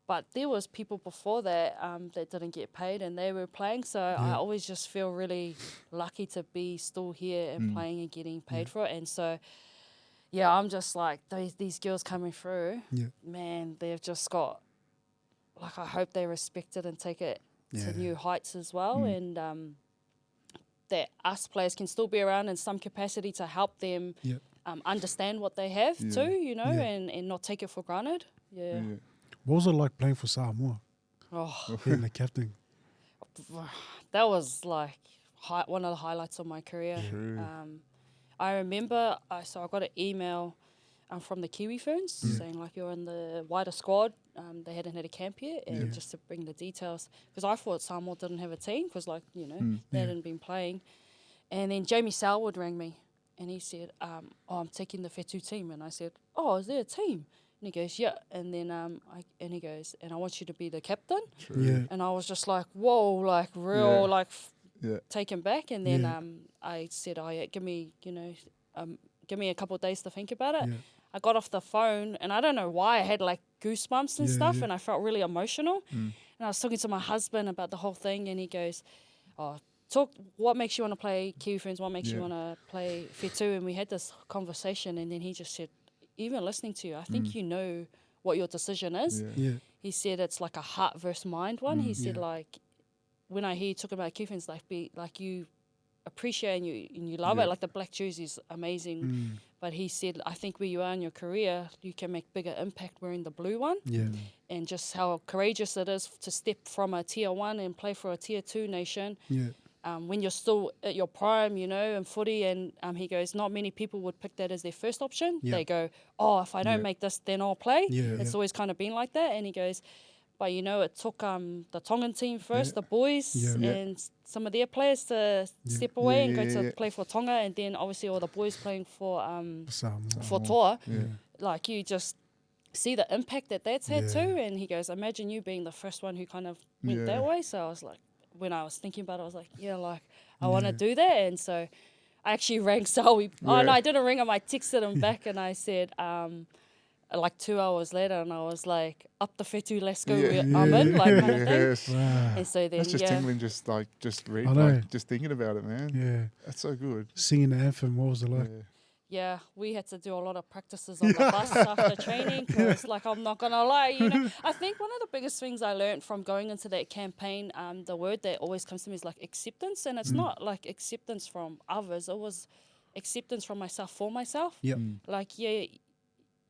But there was people before that that didn't get paid and they were playing. So I always just feel really lucky to be still here and playing and getting paid for it. And so, I'm just like, these girls coming through, man, they've just got, like, I hope they respect it and take it to new heights as well. And that us players can still be around in some capacity to help them understand what they have too, you know, and not take it for granted. Yeah. What was it like playing for Samoa? Oh, Being the captain. That was like one of the highlights of my career. I remember, so I got an email from the Kiwi Ferns saying like, you're in the wider squad. They hadn't had a camp yet, and just to bring the details, because I thought Samoa didn't have a team, because like, you know, they hadn't been playing. And then Jamie Selwood rang me and he said, I'm taking the Whetu team. And I said, oh, is there a team? And he goes, yeah. And then he goes, and I want you to be the captain. And I was just like, whoa, like real, like taken back. And then I said, oh yeah, give me a couple of days to think about it. I got off the phone and I don't know why I had like goosebumps and stuff, and I felt really emotional. And I was talking to my husband about the whole thing, and he goes, what makes you want to play Kiwi Ferns? What makes you want to play Whetu? And we had this conversation, and then he just said, even listening to you, I think you know what your decision is. He said it's like a heart versus mind one. He said, like, when I hear you talking about Kiwi Ferns, like you appreciate and you love it, like the black jersey is amazing. But he said, I think where you are in your career, you can make bigger impact wearing the blue one. And just how courageous it is to step from a tier 1 and play for a tier 2 nation. When you're still at your prime, you know, in footy, and he goes, not many people would pick that as their first option. They go, oh, if I don't make this, then I'll play. It's always kind of been like that. And he goes, but, you know, it took the Tongan team first, the boys, and some of their players to step away and go to play for Tonga, and then obviously all the boys playing for Toa. Like, you just see the impact that's had too. And he goes, imagine you being the first one who kind of went that way. So I was like, when I was thinking about it, I was like, I want to do that. And so I actually rang Selby. Oh, no, I didn't ring him. I texted him back and I said, like 2 hours later, and I was like, up the Whetu, let's go, I'm in, like kind of thing. And so then, that's just tingling, just thinking about it, man. That's so good. Singing the anthem, what was it like? Yeah, we had to do a lot of practices on the bus after training, because, like, I'm not going to lie, you know. I think one of the biggest things I learned from going into that campaign, the word that always comes to me is, like, acceptance. And it's not, like, acceptance from others. It was acceptance from myself for myself. Like,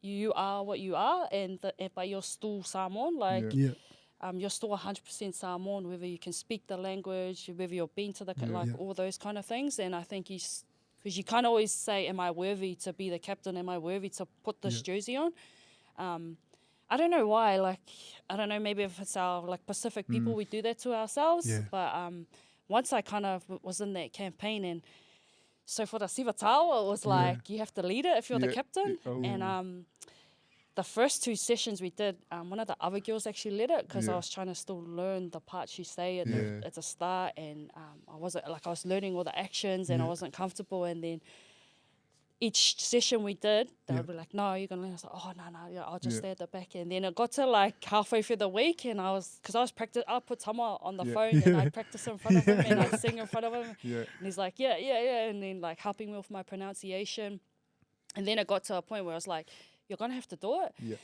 you are what you are, but you're still Samoan. Like, you're still 100% Samoan, whether you can speak the language, whether you've been to the, all those kind of things. And I think because you can't always say, am I worthy to be the captain? Am I worthy to put this jersey on? I don't know why. Like, I don't know, maybe if it's our, like, Pacific people, we do that to ourselves. But once I kind of was in that campaign, and so for the Sivatao, it was like, you have to lead it if you're the captain. And the first 2 sessions we did, one of the other girls actually led it, because I was trying to still learn the parts you say at the start, and I was learning all the actions, and I wasn't comfortable. And then each session we did, they Yeah. would be like, no, you're going to learn. I was like, oh, no, yeah, I'll just Yeah. stay at the back. And then it got to like halfway through the week and I put Tama on the Yeah. phone and I'd practice in front of him and I'd sing in front of him. Yeah. And he's like, yeah. And then like helping me with my pronunciation. And then it got to a point where I was like, you're going to have to do it. Yeah.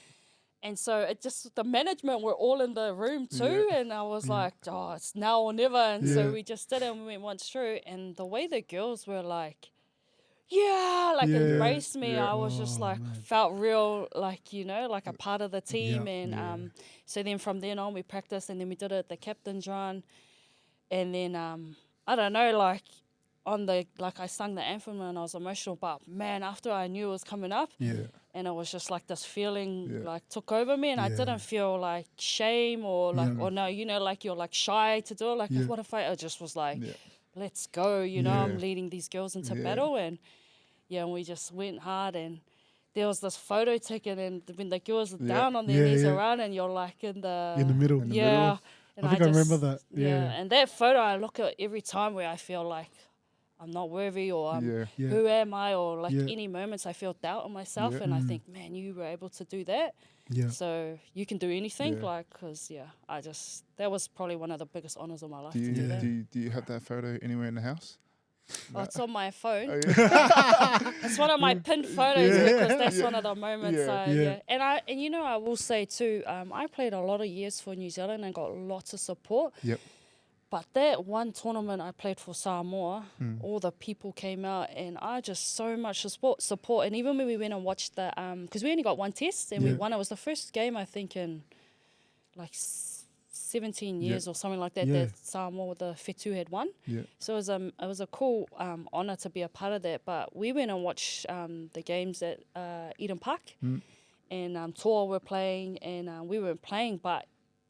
And so it just, the management were all in the room too. Yeah. And I was like, oh, it's now or never. And Yeah. so we just did it and we went once through. And the way the girls were like, embraced me. Yeah. I was just Oh, like, man. felt real, like, you know, like a part of the team. Yeah. And so then from then on we practiced and then we did it at the captain's run. And then, I don't know, like I sung the anthem and I was emotional, but man, after I knew it was coming up, Yeah. and it was just like this feeling Yeah. like took over me and I Yeah. didn't feel like shame or like, Yeah. or no, you know, like you're like shy to do it. Like, Yeah. what if I just was like, Yeah. let's go, you know, Yeah. I'm leading these girls into Yeah. battle. And and we just went hard and there was this photo taken and when the girls are Yeah. down on their Yeah, knees yeah. around and you're like in the middle. In the yeah. middle. And I think I remember just- that. Yeah. And that photo I look at every time where I feel like I'm not worthy or Yeah. Yeah. who am I or like Yeah. any moments I feel doubt in myself Yeah. and I think, man, you were able to do that. Yeah. So you can do anything, Yeah. like, because that was probably one of the biggest honors of my life Do to you, do that. do you have that photo anywhere in the house? Oh, it's on my phone. Oh, yeah. It's one of my pinned photos Yeah. because that's Yeah. one of the moments. Yeah. Yeah. And you know, I will say too, I played a lot of years for New Zealand and got lots of support. Yep. But that one tournament I played for Samoa, Hmm. all the people came out and I just so much support. And even when we went and watched the, because we only got one test and we Yeah. won, it was the first game I think in like 17 years or something like that, Yeah. that Samoa, the Whetu had won. Yeah. So it was a cool honour to be a part of that. But we went and watched the games at Eden Park and Toa were playing and we weren't playing, but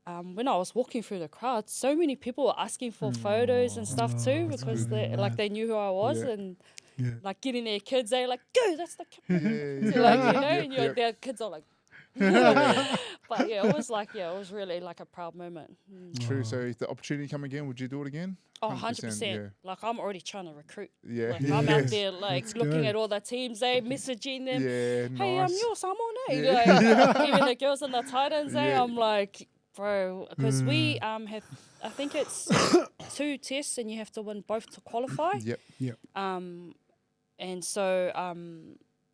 when I was walking through the crowd, so many people were asking for photos and stuff too because they knew who I was Yeah. and Yeah. like getting their kids, they like, go, that's the kid. Yeah. So, like, you know, Yep, and yep. their kids are like, but yeah, it was really like a proud moment. True. So if the opportunity come again, would you do it again? Oh, 100%. Like I'm already trying to recruit. Yeah. Like Yeah. I'm out Yes. there like Let's looking go. at all the teams, messaging them. Yeah. Hey, Nice. you're Samoan, eh? Yeah. Like, even the girls in the Titans, Yeah. I'm like, bro, because we have, I think it's 2 tests and you have to win both to qualify. Yep. And so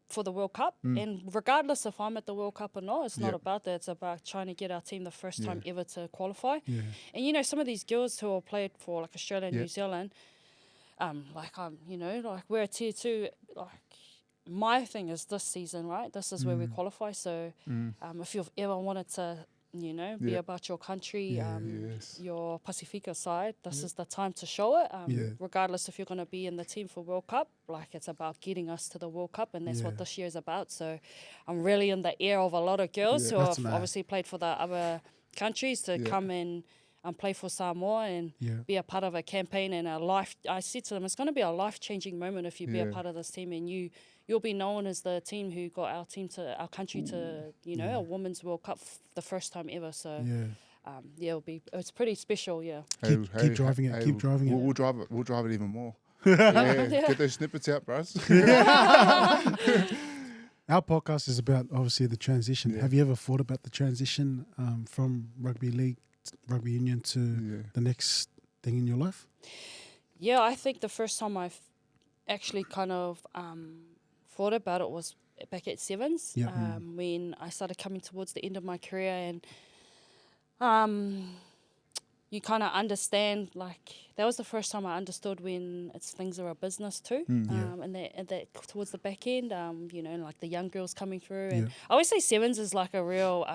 for the World Cup, and regardless if I'm at the World Cup or not, it's not Yep. about that. It's about trying to get our team the first time Yeah. ever to qualify. Yeah. And you know, some of these girls who are played for like Australia and Yeah. New Zealand, like we're a tier 2. Like my thing is this season, right? This is where we qualify. So if you've ever wanted to, be Yeah. about your country, Yes. your Pacifica side, this is the time to show it. Yeah. Regardless if you're going to be in the team for World Cup, like it's about getting us to the World Cup, and that's Yeah. what this year is about. So I'm really in the ear of a lot of girls Yeah. who That's have mad. obviously played for the other countries to Yeah. come in and play for Samoa and Yeah. be a part of a campaign and a life. I said to them, it's going to be a life-changing moment if you be a Yeah. part of this team, and you'll be known as the team who got our country to a Women's World Cup the first time ever. So Yeah. it's pretty special. Yeah. Keep driving it, keep driving it. We'll drive it. We'll drive it even more. Yeah. Get those snippets out, bros. Our podcast is about obviously the transition. Yeah. Have you ever thought about the transition from rugby league, rugby union to Yeah. the next thing in your life? Yeah, I think the first time I've actually kind of thought about it was back at Sevens, Yeah. when I started coming towards the end of my career, and you kind of understand, like, that was the first time I understood when things are a business too, and that towards the back end, like the young girls coming through, and Yeah. I always say Sevens is like a real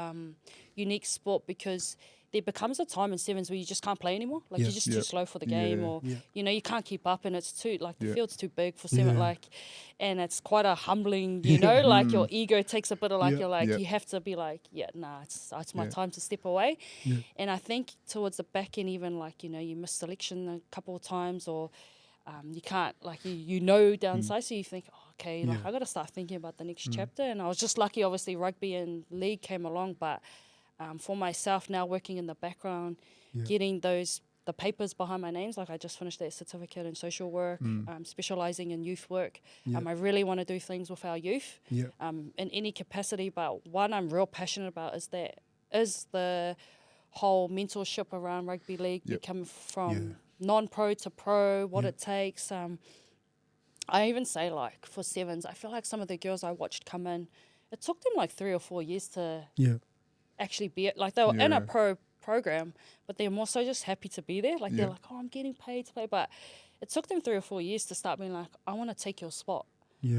unique sport because there becomes a time in Sevens where you just can't play anymore. Like Yeah. you're just too Yep. slow for the game, Yeah. or Yeah. you can't keep up, and it's too the Yeah. field's too big for Seven. Yeah. Like, and it's quite a humbling, like your ego takes a bit of like Yeah. you're like Yep. you have to be like, it's my Yeah. time to step away. Yeah. And I think towards the back end, even like you miss selection a couple of times, or you can't like downside, so you think, okay, like Yeah. I got to start thinking about the next chapter. And I was just lucky, obviously, rugby and league came along, but for myself now working in the background, Yeah. getting those the papers behind my names. Like I just finished that certificate in social work, specialising in youth work. I really want to do things with our youth in any capacity. But one I'm real passionate about is the whole mentorship around rugby league, become from non-pro to pro, what it takes. I even say, like, for sevens, I feel like some of the girls I watched come in, it took them like 3 or 4 years to actually be it. Like, they were in a pro program, but they're more so just happy to be there. Like, they're like, oh, I'm getting paid to play. But it took them 3 or 4 years to start being like, I want to take your spot.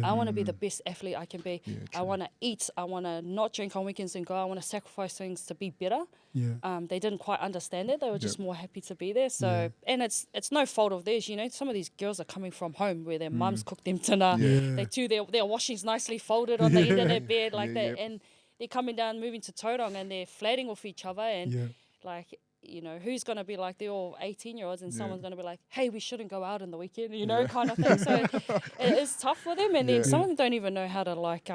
I want to be the best athlete I can be. I want to eat. I want to not drink on weekends and go. I want to sacrifice things to be better. They didn't quite understand it. They were just more happy to be there. So, and it's no fault of theirs. You know, some of these girls are coming from home where their mums cook them dinner. They do their washing's nicely folded on the end of their bed like that. And they're coming down, moving to Tauranga, and they're flatting with each other. And like, you know, who's going to be like, they're all 18-year-olds and someone's going to be like, hey, we shouldn't go out in the weekend, you know, kind of thing. So it is tough for them. And then some of them don't even know how to like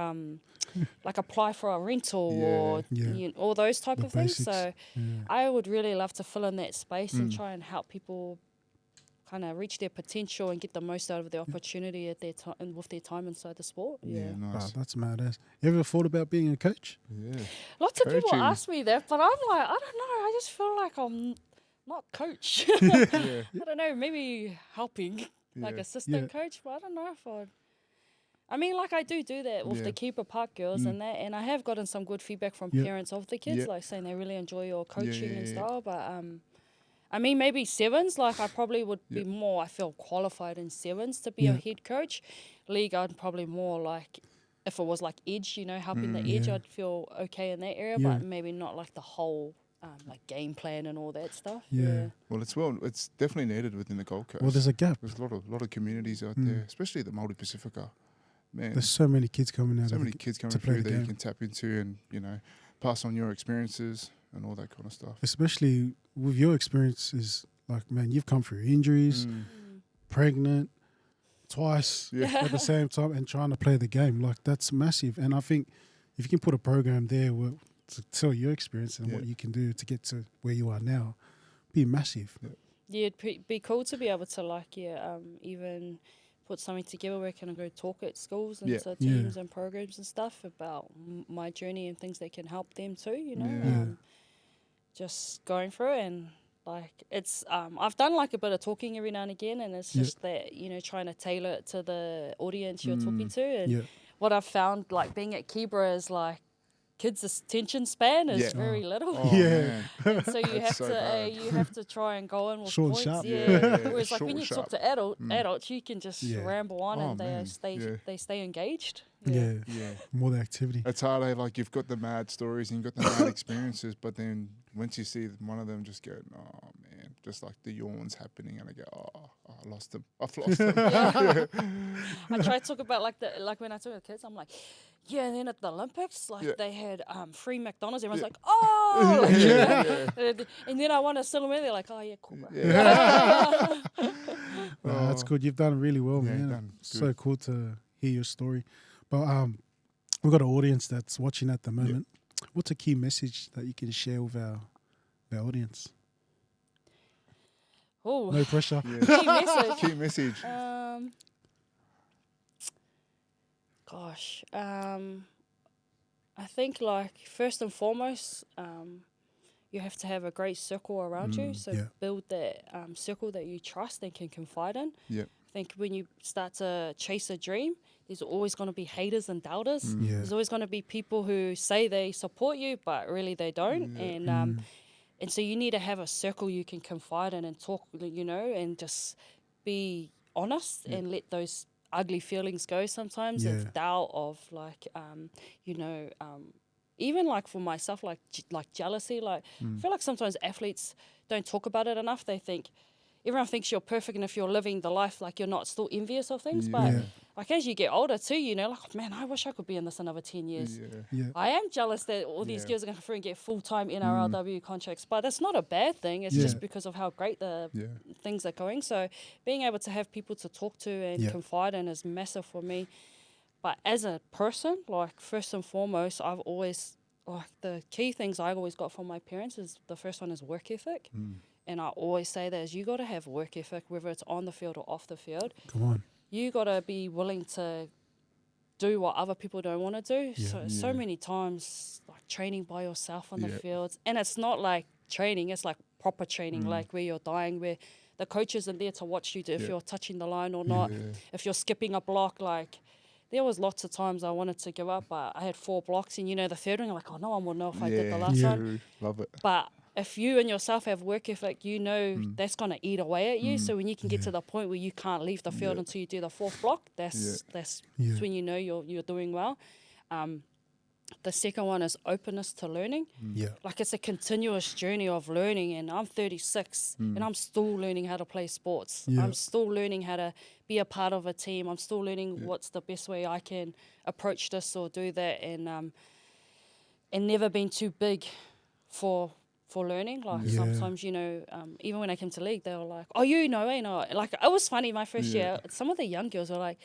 apply for a rental or you know, all those type of basics. things. So I would really love to fill in that space and try and help people kind of reach their potential and get the most out of the opportunity at their time with their time inside the sport. Nice. Wow, that's madass. You ever thought about being a coach? Lots of people ask me that, but I'm like, I don't know. I just feel like I'm not coach. I don't know, maybe helping, like assistant coach, but I don't know if I'd. I mean, like I do that with the Keeper Park girls and that, and I have gotten some good feedback from parents of the kids, like saying they really enjoy your coaching and style, but I mean, maybe sevens, like I probably would be more, I feel, qualified in sevens to be a head coach. League, I'd probably more like, if it was like edge, you know, helping the edge, I'd feel okay in that area, but maybe not like the whole like game plan and all that stuff. Well, it's definitely needed within the Gold Coast. Well, there's a gap. There's a lot of communities out there, especially the Māori Pacifica. Man, there's so many kids coming out. So many kids coming through that you can tap into and, you know, pass on your experiences and all that kind of stuff. Especially with your experiences, like, man, you've come through injuries, pregnant, twice at the same time, and trying to play the game. Like, that's massive. And I think if you can put a program there to tell your experience and what you can do to get to where you are now, be massive. Yeah, it'd be cool to be able to, like, even put something together where I can go talk at schools and to teams and programs and stuff about my journey and things that can help them too, you know. Just going through it, and like it's I've done like a bit of talking every now and again, and it's just that, you know, trying to tailor it to the audience you're talking to. And what I've found, like being at Kibra, is like kids' attention span is very little. And so you have to try and go in with short points. Sharp. Whereas like when you talk to adults, you can just ramble on and they stay engaged. More the activity. It's hard, like you've got the mad stories and you've got the mad experiences, but then once you see one of them just go, oh man, just like the yawns happening, and I go, oh, I lost them. I've lost them. I try to talk about like when I talk to kids, I'm like, and then at the Olympics, like they had free McDonald's. Everyone's like, oh, and then I want to sell them in. They're like, oh yeah, cool. That's good. You've done really well, man. So cool to hear your story. But we've got an audience that's watching at the moment. What's a key message that you can share with our audience? Oh, no pressure. Key message. Gosh, I think like first and foremost, you have to have a great circle around you. So build that circle that you trust and can confide in. I think when you start to chase a dream, there's always going to be haters and doubters. There's always going to be people who say they support you, but really they don't. And so you need to have a circle you can confide in and talk, you know, and just be honest and let those ugly feelings go sometimes of doubt, of like, you know, even like for myself, like jealousy. Like I feel like sometimes athletes don't talk about it enough. They think, everyone thinks you're perfect, and if you're living the life, like you're not still envious of things. But like as you get older too, you know, like, man, I wish I could be in this another 10 years. I am jealous that all these girls are going to through and get full-time NRLW contracts, but that's not a bad thing. It's just because of how great the things are going. So being able to have people to talk to and confide in is massive for me. But as a person, like first and foremost, I've always, like the key things I always got from my parents is the first one is work ethic. and I always say that, is you got to have work ethic, whether it's on the field or off the field. Come on. You got to be willing to do what other people don't want to do. Yeah. So many times, like training by yourself on the Yeah. fields. And it's not like training, it's like proper training, like where you're dying, where the coach isn't there to watch you if you're touching the line or not, if you're skipping a block. Like, there was lots of times I wanted to give up, but I had 4 blocks, and the third one, you're like, oh, no one will know if I did the last one. Love it. But if you and yourself have work ethic, that's going to eat away at you. So when you can get to the point where you can't leave the field until you do the 4th block, that's when you know you're doing well. The second one is openness to learning. Yeah. Like, it's a continuous journey of learning, and I'm 36 and I'm still learning how to play sports. Yeah. I'm still learning how to be a part of a team. I'm still learning what's the best way I can approach this or do that, and never been too big for learning. Like, sometimes, even when I came to league, they were like, oh, like, it was funny my first year. Some of the young girls were like,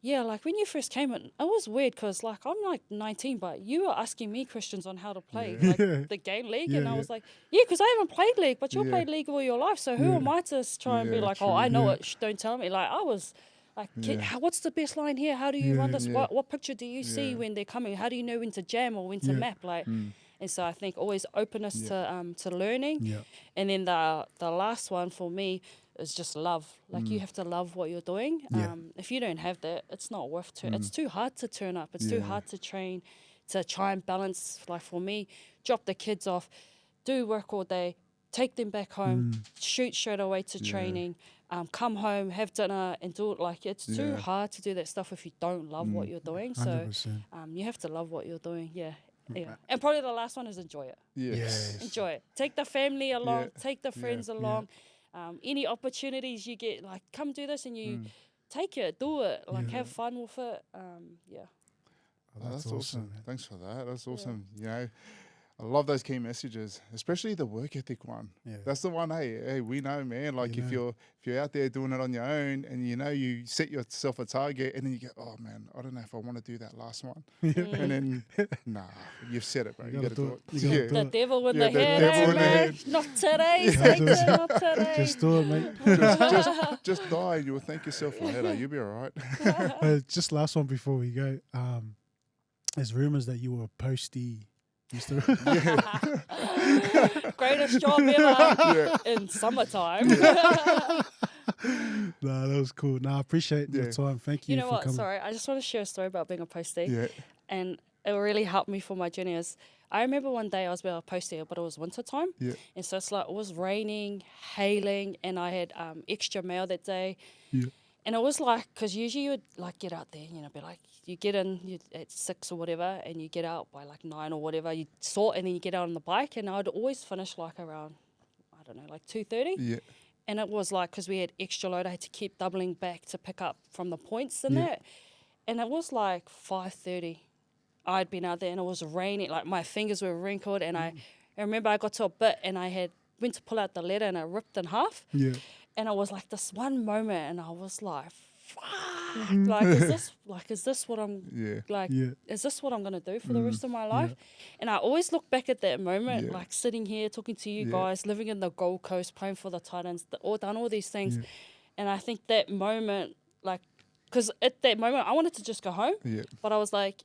yeah, like when you first came in, it was weird because like I'm like 19, but you were asking me questions on how to play like the game league, and I was like, because I haven't played league, but you've played league all your life, so who am I to try and be like, oh, I know it, don't tell me. Like, I was like, what's the best line here? How do you run this? What picture do you see when they're coming? How do you know when to jam or when to map? Like, and so I think always openness to learning, and then the last one for me is just love. Like, you have to love what you're doing. If you don't have that, it's not worth it. It's too hard to turn up. It's too hard to train, to try and balance. Like, for me, drop the kids off, do work all day, take them back home, shoot straight away to training, come home, have dinner, and do it. Like, it's too hard to do that stuff if you don't love what you're doing. So 100%. you have to love what you're doing. Yeah. And probably the last one is enjoy it. Yes. Enjoy it. Take the family along, take the friends along. Any opportunities you get, like, come do this, and you take it, do it, like, have fun with it. Oh, that's awesome. man. Thanks for that. That's awesome. I love those key messages, especially the work ethic one. Yeah. That's the one. Hey, we know, man. Like, if you're out there doing it on your own, and you set yourself a target, and then you go, oh man, I don't know if I want to do that last one. And then, nah, you've said it, bro. You got to do it. The devil in the the head, devil in the man. head. Not today, Satan, not today. Just do it, mate. Just die, and you'll thank yourself later. You'll be all right. Just last one before we go. There's rumors that you were a postie. Greatest job ever in summertime. Nah, that was cool. Nah, I appreciate your time. Thank you. You know for what? coming. Sorry, I just want to share a story about being a postie. Yeah. And it really helped me for my juniors. I remember one day I was being a postie, but it was winter time. Yeah. And so it's like, it was raining, hailing, and I had extra mail that day. Yeah. And it was like, because usually you would like get out there, be like, you get in at 6 or whatever, and you get out by like 9 or whatever, you sort, and then you get out on the bike, and I'd always finish like around, I don't know, like 2:30. Yeah. And it was like, because we had extra load, I had to keep doubling back to pick up from the points and that. And it was like 5:30. I'd been out there, and it was raining, like my fingers were wrinkled, and I remember I got to a bit, and I went to pull out the letter, and it ripped in half. Yeah. And it was like this one moment, and I was like, fuck, is this what I'm, is this what I'm going to do for the rest of my life? Yeah. And I always look back at that moment, like sitting here talking to you guys, living in the Gold Coast, playing for the Titans, done all these things. Yeah. And I think that moment, like, because at that moment, I wanted to just go home, but I was like,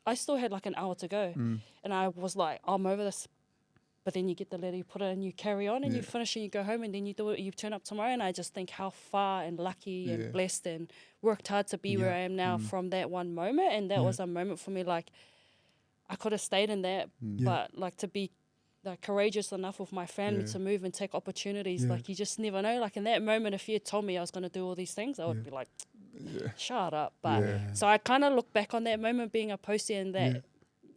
I still had like an hour to go. And I was like, I'm over this. But then you get the letter, you put it in, you carry on, and you finish, and you go home, and then you do it, you turn up tomorrow. And I just think how far and lucky and blessed and worked hard to be where I am now from that one moment. And that was a moment for me, like, I could have stayed in that, but like to be like courageous enough with my family to move and take opportunities. Like, you just never know. Like, in that moment, if you had told me I was going to do all these things, I would be like, shut up. But so I kind of look back on that moment being a postie and that.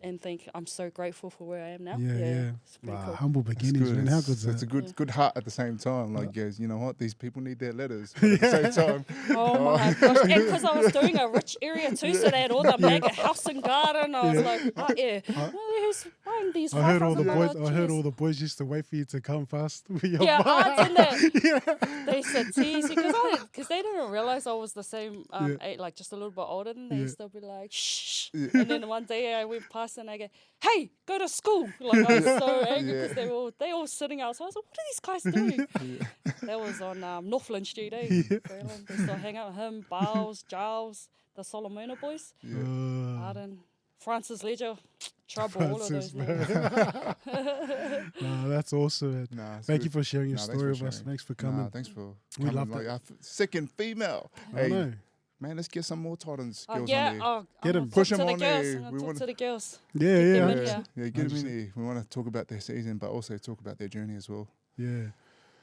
And think I'm so grateful for where I am now. It's pretty cool. Humble beginnings, man. How good's that? It's a good heart at the same time. Like, guys, you know what? These people need their letters. But at the same time. Oh my gosh. And because I was doing a rich area too, so they had all the mega house and garden. I was like, who's buying these I heard all the $5,000 boys. I heard chairs?" all the boys used to wait for you to come fast with your Yeah, bike. aunts and that. They said tease because they didn't realize I was the same age, like just a little bit older than they. Yeah. Still be like, shh. And then one day I went past and I go, "Hey, go to school!" Like I was so angry because they all sitting outside. I was like, "What are these guys doing?" That was on Northland Street, Greyland. They still hang out with him, Bowles, Giles, the Solomona boys, Arden, Francis Ledger, Trouble, all of those names. Nah, that's awesome, man. Nah, it's Thank good. you for sharing your Nah, story with us. Thanks for coming. Nah, thanks for We coming. loved Like, it. our second female. I Hey, know. man, let's get some more Titans girls Yeah, on there. I'm Get gonna 'em. Push talk 'em to on the girls. there. I'm We gonna talk wanna- to the girls. Yeah, them yeah. in Yeah, here. yeah, get them in there. We want to talk about their season, but also talk about their journey as well. Yeah.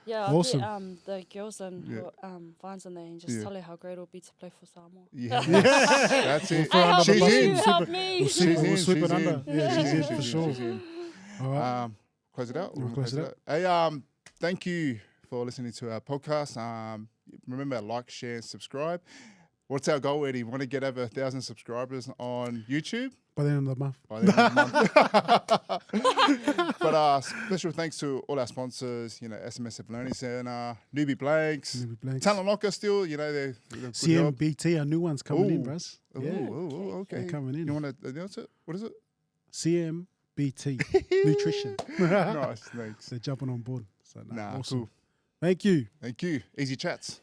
Yeah, I'll Awesome. get the girls and Yeah. Vines in there and just tell her how great it will be to play for Samoa. Yeah, that's it. throw under the She's bus. in. You help me. We'll sweep, She's we'll in, sweep she's it under. in. Yeah, she's in for She's sure. She's in. All right. Close it out. We'll close it out. Hey, thank you for listening to our podcast. Remember, like, share, and subscribe. What's our goal, Eddie? We want to get over 1,000 subscribers on YouTube By the end of the month. by the end of the month. But special thanks to all our sponsors, SMSF Learning Centre, Newbie Blanks, Newbie Blanks. Talent Locker still, they're good job. CMBT, our new one's coming in, Ooh. bros. Ooh, Yeah. okay. They're coming in. You want to announce it? What is it? CMBT, nutrition. Nice, thanks. They're jumping on board. So, Nah, awesome. cool. Thank you. Thank you. Easy chats.